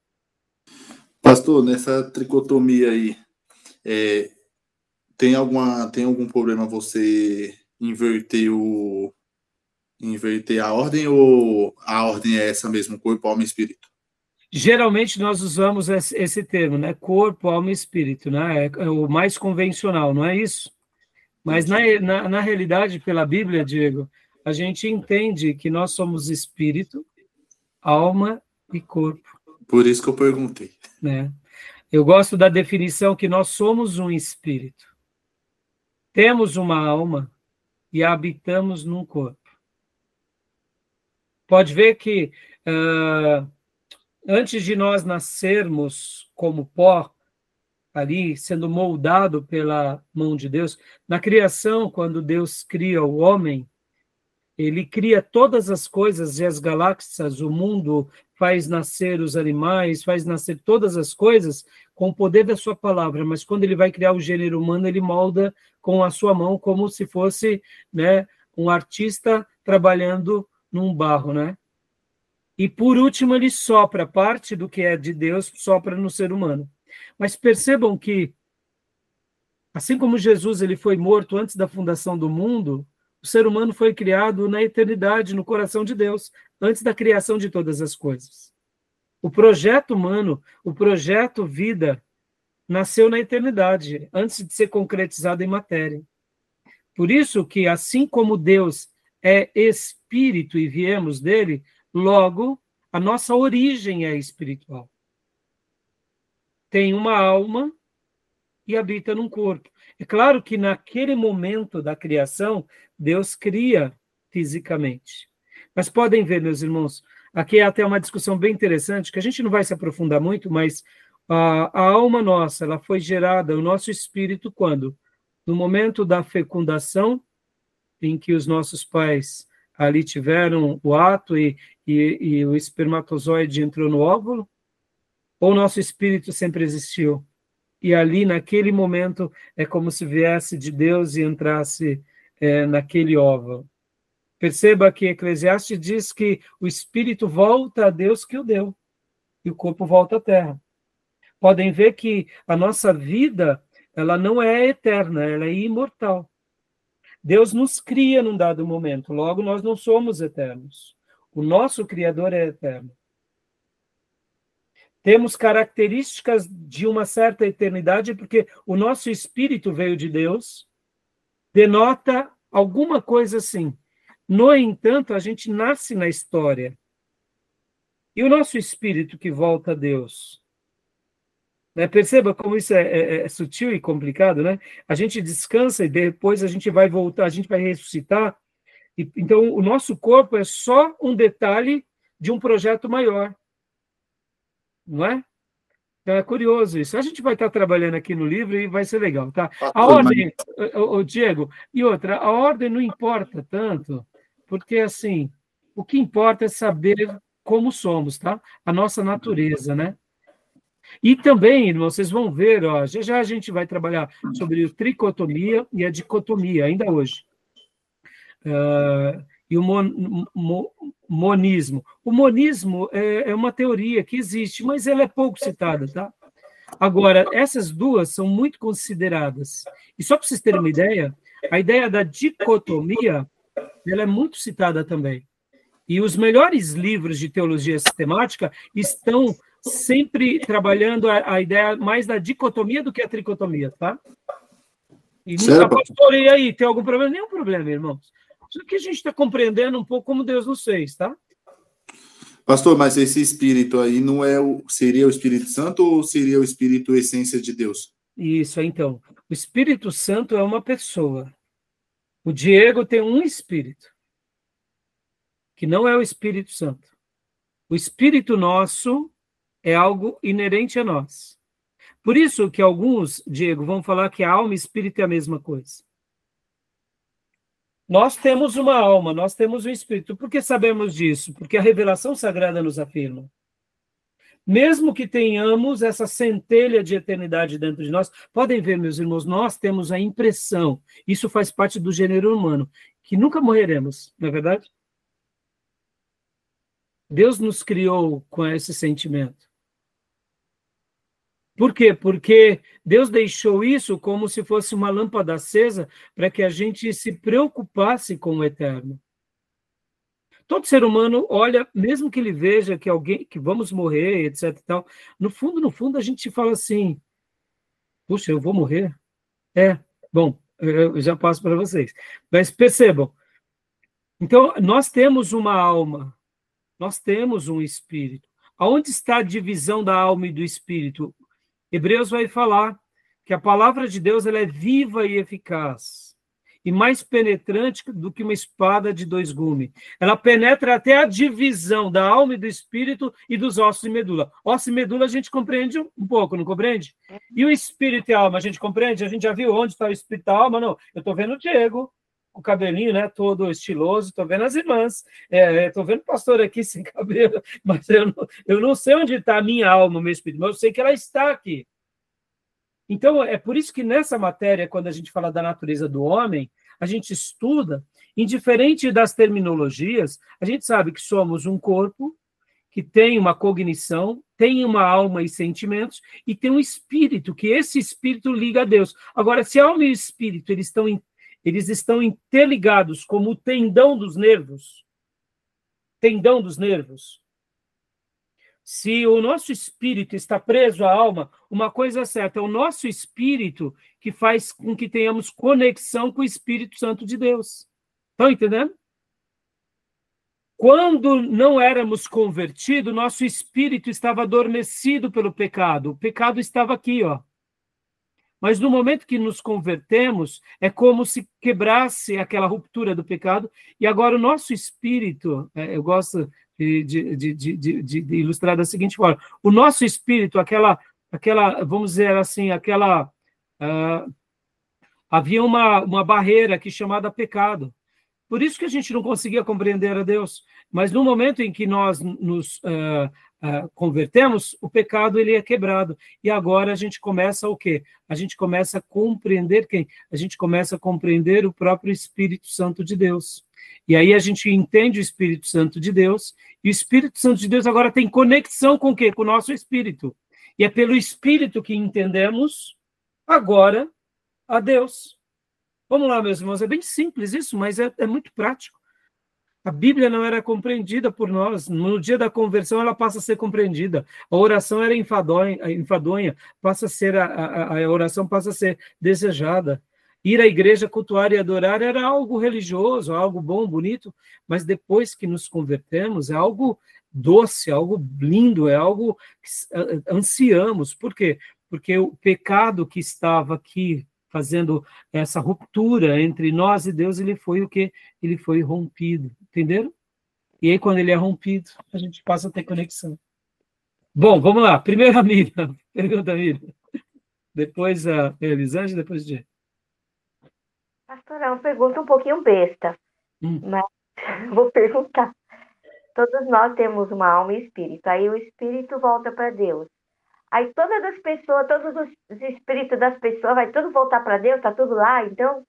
Pastor, nessa tricotomia aí, tem algum problema você inverter a ordem, ou a ordem é essa mesmo, corpo, alma e espírito? Geralmente nós usamos esse termo, né? Corpo, alma e espírito, né? É o mais convencional, não é isso? Mas na realidade, pela Bíblia, Diego, a gente entende que nós somos espírito, alma e corpo. Por isso que eu perguntei. Né? Eu gosto da definição que nós somos um espírito. Temos uma alma e habitamos num corpo. Pode ver que antes de nós nascermos como pó, ali sendo moldado pela mão de Deus, na criação, quando Deus cria o homem, ele cria todas as coisas e as galáxias, o mundo, faz nascer os animais, faz nascer todas as coisas com o poder da sua palavra, mas quando ele vai criar o gênero humano, ele molda com a sua mão como se fosse, né, um artista trabalhando num barro, né? E por último ele sopra parte do que é de Deus, sopra no ser humano. Mas percebam que, assim como Jesus ele foi morto antes da fundação do mundo, o ser humano foi criado na eternidade, no coração de Deus, antes da criação de todas as coisas. O projeto humano, o projeto vida, nasceu na eternidade, antes de ser concretizado em matéria. Por isso que, assim como Deus é espírito e viemos dele, logo, a nossa origem é espiritual. Tem uma alma e habita num corpo. É claro que naquele momento da criação, Deus cria fisicamente. Mas podem ver, meus irmãos, aqui é até uma discussão bem interessante, que a gente não vai se aprofundar muito, mas a alma nossa, ela foi gerada, o nosso espírito, quando? No momento da fecundação, em que os nossos pais ali tiveram o ato e o espermatozoide entrou no óvulo, ou o nosso espírito sempre existiu? E ali, naquele momento, é como se viesse de Deus e entrasse naquele óvulo. Perceba que Eclesiastes diz que o espírito volta a Deus que o deu, e o corpo volta à terra. Podem ver que a nossa vida, ela não é eterna, ela é imortal. Deus nos cria num dado momento, logo nós não somos eternos. O nosso Criador é eterno. Temos características de uma certa eternidade, porque o nosso espírito veio de Deus, denota alguma coisa assim. No entanto, a gente nasce na história. E o nosso espírito que volta a Deus? Né? Perceba como isso é sutil e complicado, né? A gente descansa e depois a gente vai voltar, a gente vai ressuscitar. Então, o nosso corpo é só um detalhe de um projeto maior. Não é? Então é curioso isso. A gente vai estar trabalhando aqui no livro e vai ser legal, tá? A ordem, Diego, e outra, a ordem não importa tanto, porque, assim, o que importa é saber como somos, tá? A nossa natureza, né? E também, irmão, vocês vão ver, ó, já a gente vai trabalhar sobre a tricotomia e a dicotomia, ainda hoje. E o monismo. O monismo é uma teoria que existe, mas ela é pouco citada, tá? Agora, essas duas são muito consideradas. E só para vocês terem uma ideia, a ideia da dicotomia, ela é muito citada também. E os melhores livros de teologia sistemática estão sempre trabalhando a ideia mais da dicotomia do que a tricotomia, tá? E pastor, e aí, tem algum problema? Nenhum problema, irmãos. Só que a gente está compreendendo um pouco como Deus nos fez, tá? Pastor, mas esse espírito aí não é seria o Espírito Santo ou seria o Espírito essência de Deus? Isso, então. O Espírito Santo é uma pessoa. O Diego tem um espírito, que não é o Espírito Santo. O espírito nosso é algo inerente a nós. Por isso que alguns, Diego, vão falar que a alma e espírito é a mesma coisa. Nós temos uma alma, nós temos um espírito. Por que sabemos disso? Porque a revelação sagrada nos afirma. Mesmo que tenhamos essa centelha de eternidade dentro de nós, podem ver, meus irmãos, nós temos a impressão, isso faz parte do gênero humano, que nunca morreremos, não é verdade? Deus nos criou com esse sentimento. Por quê? Porque Deus deixou isso como se fosse uma lâmpada acesa para que a gente se preocupasse com o eterno. Todo ser humano olha, mesmo que ele veja que alguém, que vamos morrer, etc. E tal, no fundo, a gente fala assim: puxa, eu vou morrer? Bom, eu já passo para vocês. Mas percebam, então, nós temos uma alma, nós temos um espírito. Aonde está a divisão da alma e do espírito? Hebreus vai falar que a palavra de Deus ela é viva e eficaz, e mais penetrante do que uma espada de dois gumes. Ela penetra até a divisão da alma e do espírito e dos ossos e medula. Ossos e medula a gente compreende um pouco, não compreende? E o espírito e a alma, a gente compreende? A gente já viu onde está o espírito e a alma? Não, eu estou vendo o Diego, o cabelinho, né, todo estiloso, estou vendo as irmãs, estou vendo o pastor aqui sem cabelo, mas eu não sei onde está a minha alma, o meu espírito, mas eu sei que ela está aqui. Então, é por isso que nessa matéria, quando a gente fala da natureza do homem, a gente estuda, indiferente das terminologias, a gente sabe que somos um corpo que tem uma cognição, tem uma alma e sentimentos, e tem um espírito, que esse espírito liga a Deus. Agora, se a alma e o espírito eles estão interligados como o tendão dos nervos. Tendão dos nervos. Se o nosso espírito está preso à alma, uma coisa é certa, é o nosso espírito que faz com que tenhamos conexão com o Espírito Santo de Deus. Estão entendendo? Quando não éramos convertidos, nosso espírito estava adormecido pelo pecado. O pecado estava aqui, ó. Mas no momento que nos convertemos, é como se quebrasse aquela ruptura do pecado, e agora o nosso espírito, eu gosto de ilustrar da seguinte forma, o nosso espírito, aquela vamos dizer assim, havia uma barreira aqui chamada pecado. Por isso que a gente não conseguia compreender a Deus. Mas no momento em que nós nos convertemos, o pecado ele é quebrado. E agora a gente começa o quê? A gente começa a compreender quem? A gente começa a compreender o próprio Espírito Santo de Deus. E aí a gente entende o Espírito Santo de Deus, e o Espírito Santo de Deus agora tem conexão com o quê? Com o nosso Espírito. E é pelo Espírito que entendemos agora a Deus. Vamos lá, meus irmãos, é bem simples isso, mas é muito prático. A Bíblia não era compreendida por nós. No dia da conversão, ela passa a ser compreendida. A oração era enfadonha, passa a ser a oração passa a ser desejada. Ir à igreja, cultuar e adorar era algo religioso, algo bom, bonito, mas depois que nos convertemos, é algo doce, algo lindo, é algo que ansiamos. Por quê? Porque o pecado que estava aqui fazendo essa ruptura entre nós e Deus, ele foi o quê? Ele foi rompido, entenderam? E aí, quando ele é rompido, a gente passa a ter conexão. Bom, vamos lá. Primeiro a Miriam. Pergunta, Miriam. Depois a Elisângela, depois o Diego. Pastor, é uma pergunta um pouquinho besta, mas vou perguntar. Todos nós temos uma alma e espírito, aí o espírito volta para Deus. Aí todas as pessoas, todos os espíritos das pessoas, vai tudo voltar para Deus, tá tudo lá, então?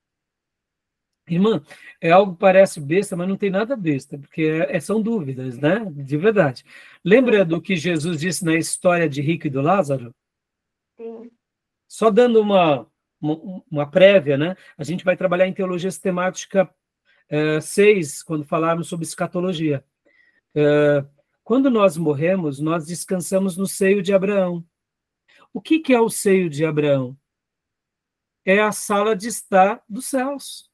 Irmã, é algo que parece besta, mas não tem nada besta, porque são dúvidas, né? De verdade. Lembra do que Jesus disse na história de Rico e do Lázaro? Sim. Só dando uma prévia, né? A gente vai trabalhar em teologia sistemática 6, quando falarmos sobre escatologia. Quando nós morremos, nós descansamos no seio de Abraão. O que é o seio de Abraão? É a sala de estar dos céus.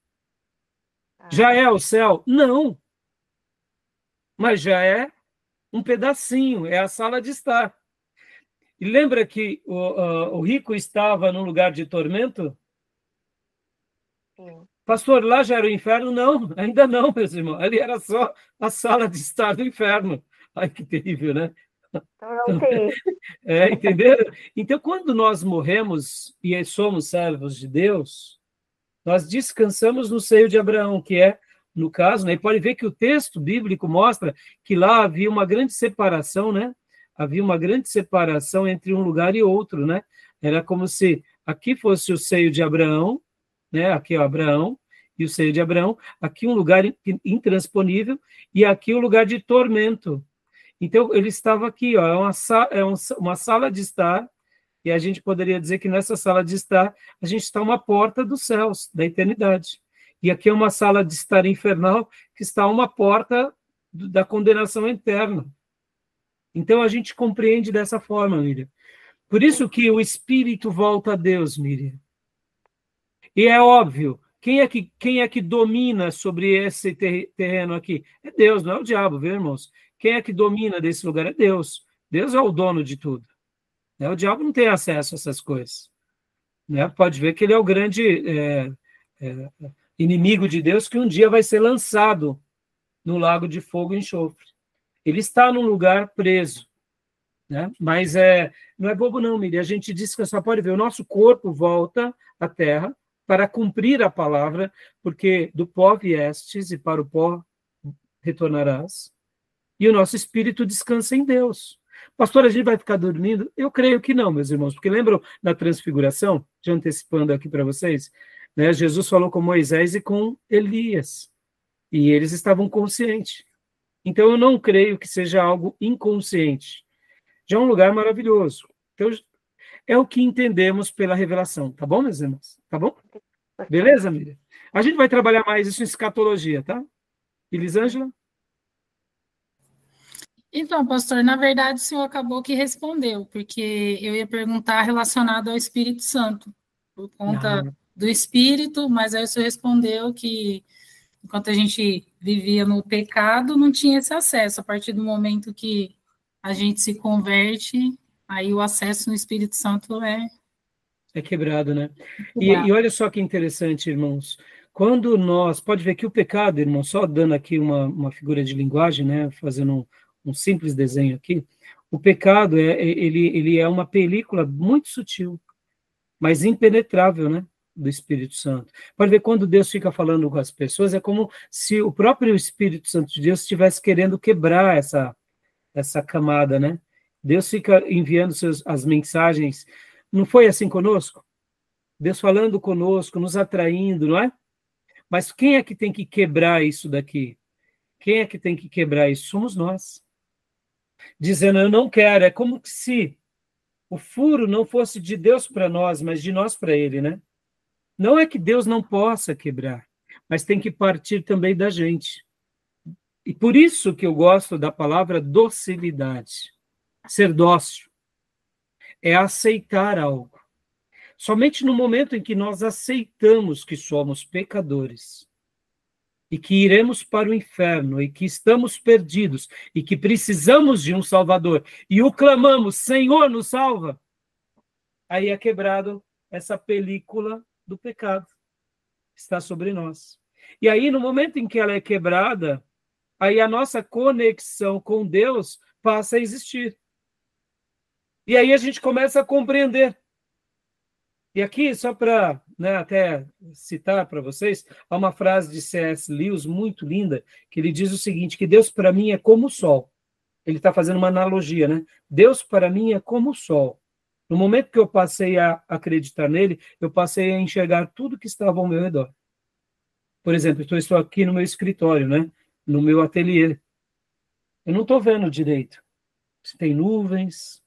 Já é o céu? Não. Mas já é um pedacinho, é a sala de estar. E lembra que o rico estava num lugar de tormento? Sim. Pastor, lá já era o inferno? Não, ainda não, meus irmãos. Ali era só a sala de estar do inferno. Ai, que terrível, né? Então não tem. Entenderam? Então, quando nós morremos e somos servos de Deus, nós descansamos no seio de Abraão, que é, no caso, né? E pode ver que o texto bíblico mostra que lá havia uma grande separação, né? Havia uma grande separação entre um lugar e outro, né? Era como se aqui fosse o seio de Abraão, né? Aqui é o Abraão e o seio de Abraão, aqui um lugar intransponível e aqui o lugar de tormento. Então, ele estava aqui, ó, uma sala de estar, e a gente poderia dizer que nessa sala de estar, a gente está uma porta dos céus, da eternidade. E aqui é uma sala de estar infernal, que está uma porta da condenação eterna. Então, a gente compreende dessa forma, Miriam. Por isso que o Espírito volta a Deus, Miriam. E é óbvio, quem é que domina sobre esse terreno aqui? É Deus, não é o diabo, viu, irmãos? Quem é que domina desse lugar? É Deus. Deus é o dono de tudo. Né? O diabo não tem acesso a essas coisas. Né? Pode ver que ele é o grande inimigo de Deus que um dia vai ser lançado no lago de fogo e enxofre. Ele está num lugar preso. Né? Mas não é bobo não, Miriam. A gente diz que só pode ver, o nosso corpo volta à terra para cumprir a palavra, porque do pó viestes e para o pó retornarás. E o nosso espírito descansa em Deus. Pastor, a gente vai ficar dormindo? Eu creio que não, meus irmãos, porque lembram da transfiguração? Já antecipando aqui para vocês, né? Jesus falou com Moisés e com Elias, e eles estavam conscientes. Então, eu não creio que seja algo inconsciente. Já é um lugar maravilhoso. Então, é o que entendemos pela revelação, tá bom, meus irmãos? Tá bom? Beleza, Miriam? A gente vai trabalhar mais isso em escatologia, tá? Elisângela? Então, pastor, na verdade, o senhor acabou que respondeu, porque eu ia perguntar relacionado ao Espírito Santo, por conta do Espírito, mas aí o senhor respondeu que enquanto a gente vivia no pecado, não tinha esse acesso. A partir do momento que a gente se converte, aí o acesso no Espírito Santo é quebrado, né? E olha só que interessante, irmãos. Quando nós... Pode ver que o pecado, irmão, só dando aqui uma figura de linguagem, né? Fazendo um simples desenho aqui, o pecado ele é uma película muito sutil, mas impenetrável, né, do Espírito Santo. Pode ver, quando Deus fica falando com as pessoas, é como se o próprio Espírito Santo de Deus estivesse querendo quebrar essa camada, né? Deus fica enviando as mensagens. Não foi assim conosco? Deus falando conosco, nos atraindo, não é? Mas quem é que tem que quebrar isso daqui? Quem é que tem que quebrar isso? Somos nós. Dizendo, eu não quero. É como se o furo não fosse de Deus para nós, mas de nós para ele, né? Não é que Deus não possa quebrar, mas tem que partir também da gente. E por isso que eu gosto da palavra docilidade. Ser dócil é aceitar algo. Somente no momento em que nós aceitamos que somos pecadores e que iremos para o inferno, e que estamos perdidos, e que precisamos de um Salvador, e o clamamos, Senhor, nos salva, aí é quebrado essa película do pecado que está sobre nós. E aí, no momento em que ela é quebrada, aí a nossa conexão com Deus passa a existir. E aí a gente começa a compreender. E aqui, só para até citar para vocês, há uma frase de C.S. Lewis muito linda, que ele diz o seguinte, que Deus para mim é como o sol. Ele está fazendo uma analogia, né? Deus para mim é como o sol. No momento que eu passei a acreditar nele, eu passei a enxergar tudo que estava ao meu redor. Por exemplo, eu estou aqui no meu escritório, né? No meu ateliê. Eu não estou vendo direito. Se tem nuvens,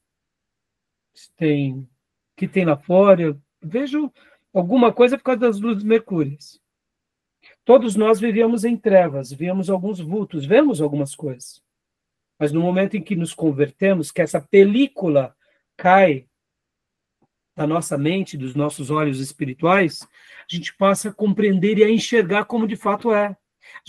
se tem... o que tem lá fora, eu vejo alguma coisa por causa das luzes mercúrias. Todos nós vivíamos em trevas, víamos alguns vultos, vemos algumas coisas. Mas no momento em que nos convertemos, que essa película cai da nossa mente, dos nossos olhos espirituais, a gente passa a compreender e a enxergar como de fato é. A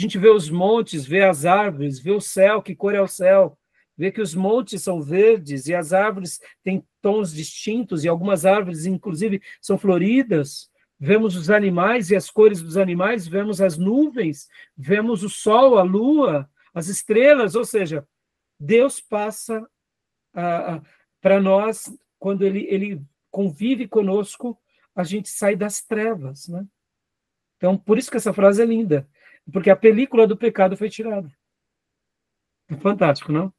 gente vê os montes, vê as árvores, vê o céu, que cor é o céu. vê que os montes são verdes e as árvores têm tons distintos e algumas árvores, inclusive, são floridas. Vemos os animais e as cores dos animais, vemos as nuvens, vemos o sol, a lua, as estrelas, ou seja, Deus passa para nós, quando ele convive conosco, a gente sai das trevas, né? Então, por isso que essa frase é linda, porque a película do pecado foi tirada. É fantástico, não?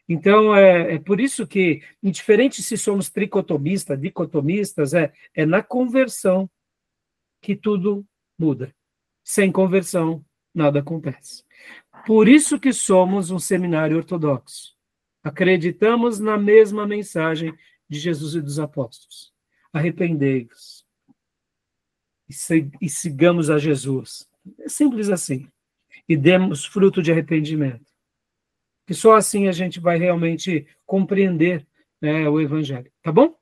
Então, é por isso que, indiferente se somos tricotomistas, dicotomistas, é na conversão que tudo muda. Sem conversão, nada acontece. Por isso que somos um seminário ortodoxo. Acreditamos na mesma mensagem de Jesus e dos apóstolos. Arrependei-vos e sigamos a Jesus. É simples assim. E demos fruto de arrependimento. Que só assim a gente vai realmente compreender, né, o Evangelho. Tá bom?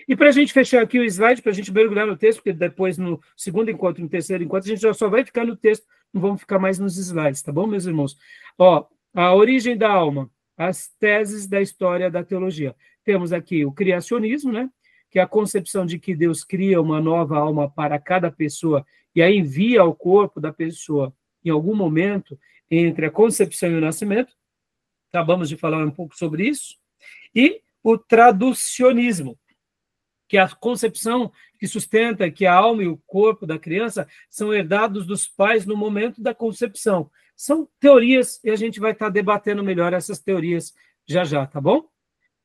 E para a gente fechar aqui o slide, para a gente mergulhar no texto, porque depois no segundo encontro, no terceiro encontro, a gente já só vai ficar no texto, não vamos ficar mais nos slides, tá bom, meus irmãos? Ó, a origem da alma, as teses da história da teologia. Temos aqui o criacionismo, né? Que é a concepção de que Deus cria uma nova alma para cada pessoa e aí envia ao corpo da pessoa em algum momento entre a concepção e o nascimento. Acabamos de falar um pouco sobre isso. E o traducionismo, que é a concepção que sustenta que a alma e o corpo da criança são herdados dos pais no momento da concepção. São teorias e a gente vai estar debatendo melhor essas teorias já, tá bom?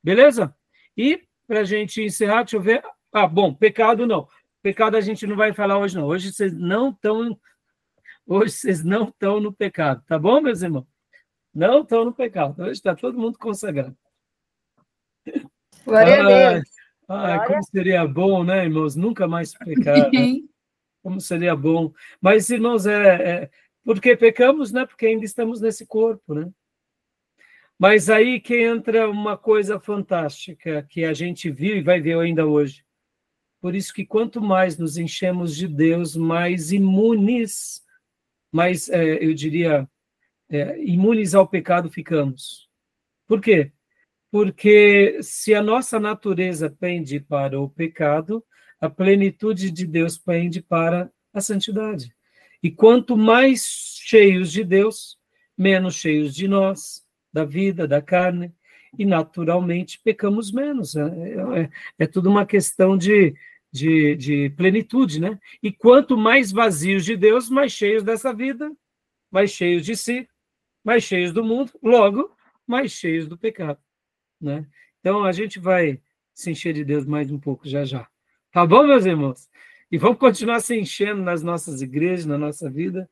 Beleza? E, para a gente encerrar, deixa eu ver... bom, pecado não. Pecado a gente não vai falar hoje, não. Hoje vocês não estão no pecado, tá bom, meus irmãos? Não estão no pecado. Hoje está todo mundo consagrado. Glória a Deus. Como seria bom, né, irmãos? Nunca mais pecar. Né? Como seria bom. Mas, irmãos, porque pecamos, né? Porque ainda estamos nesse corpo, né? Mas aí que entra uma coisa fantástica que a gente viu e vai ver ainda hoje. Por isso que quanto mais nos enchemos de Deus, mais imunes, mais, eu diria, imunes ao pecado ficamos. Por quê? Porque se a nossa natureza pende para o pecado, a plenitude de Deus pende para a santidade. E quanto mais cheios de Deus, menos cheios de nós, da vida, da carne, e naturalmente pecamos menos. É tudo uma questão de plenitude, né? E quanto mais vazios de Deus, mais cheios dessa vida, mais cheios de si, mais cheios do mundo, logo, mais cheios do pecado. Né? Então, a gente vai se encher de Deus mais um pouco já. Tá bom, meus irmãos? E vamos continuar se enchendo nas nossas igrejas, na nossa vida,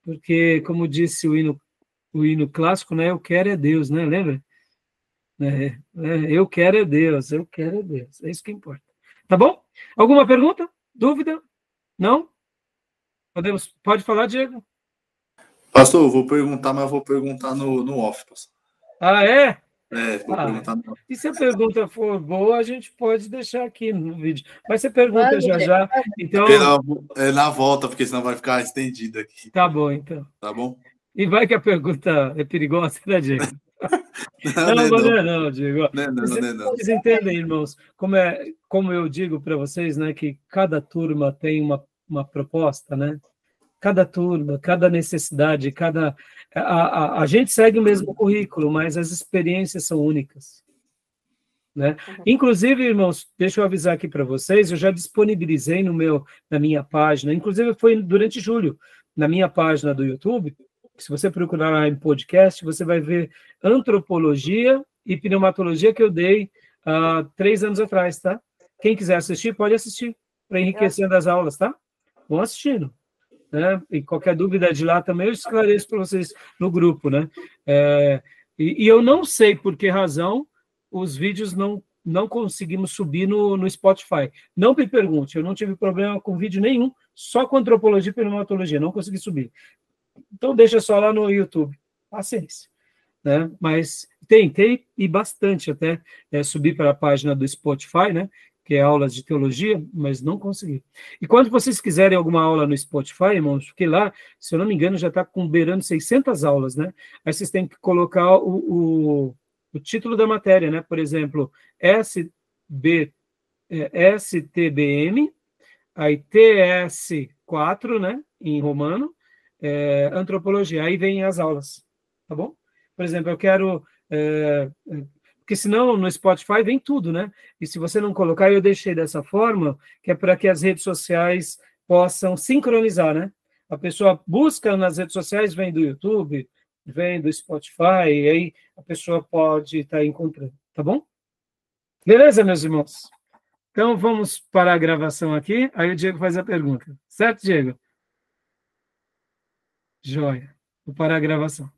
porque, como disse o hino clássico, né? Eu quero é Deus, né? Lembra? Eu quero é Deus, eu quero é Deus. É isso que importa. Tá bom? Alguma pergunta? Dúvida? Não? Pode falar, Diego? Pastor, eu vou perguntar, mas eu vou perguntar no off, pastor. É? Vou perguntar no off. E se a pergunta for boa, a gente pode deixar aqui no vídeo. Mas você pergunta já. Então... Na volta, porque senão vai ficar estendido aqui. Tá bom, então. Tá bom? E vai que a pergunta é perigosa, né, Diego? Não, Diego. Não. Vocês entendem, irmãos, como eu digo para vocês, né, que cada turma tem uma proposta, né? Cada turma, cada necessidade, a gente segue o mesmo currículo, mas as experiências são únicas. Né? Inclusive, irmãos, deixa eu avisar aqui para vocês, eu já disponibilizei na minha página, inclusive foi durante julho, na minha página do YouTube, se você procurar lá em podcast, você vai ver antropologia e pneumatologia que eu dei 3 anos atrás, tá? Quem quiser assistir, pode assistir, para enriquecer as aulas, tá? Vão assistindo. Né? E qualquer dúvida de lá também eu esclareço para vocês no grupo, né? E eu não sei por que razão os vídeos não conseguimos subir no Spotify. Não me pergunte, eu não tive problema com vídeo nenhum, só com antropologia e pneumatologia, não consegui subir. Então deixa só lá no YouTube, paciência. Né? Mas tentei e bastante até subir para a página do Spotify, né? Que é aulas de teologia, mas não consegui. E quando vocês quiserem alguma aula no Spotify, irmãos, porque lá, se eu não me engano, já está beirando 600 aulas, né? Aí vocês têm que colocar o o título da matéria, né? Por exemplo, STBM, aí TS4, né? Em romano, antropologia. Aí vem as aulas, tá bom? Por exemplo, eu quero... porque senão no Spotify vem tudo, né? E se você não colocar, eu deixei dessa forma, que é para que as redes sociais possam sincronizar, né? A pessoa busca nas redes sociais, vem do YouTube, vem do Spotify, e aí a pessoa pode estar encontrando, tá bom? Beleza, meus irmãos? Então, vamos parar a gravação aqui, aí o Diego faz a pergunta. Certo, Diego? Joia. Vou parar a gravação.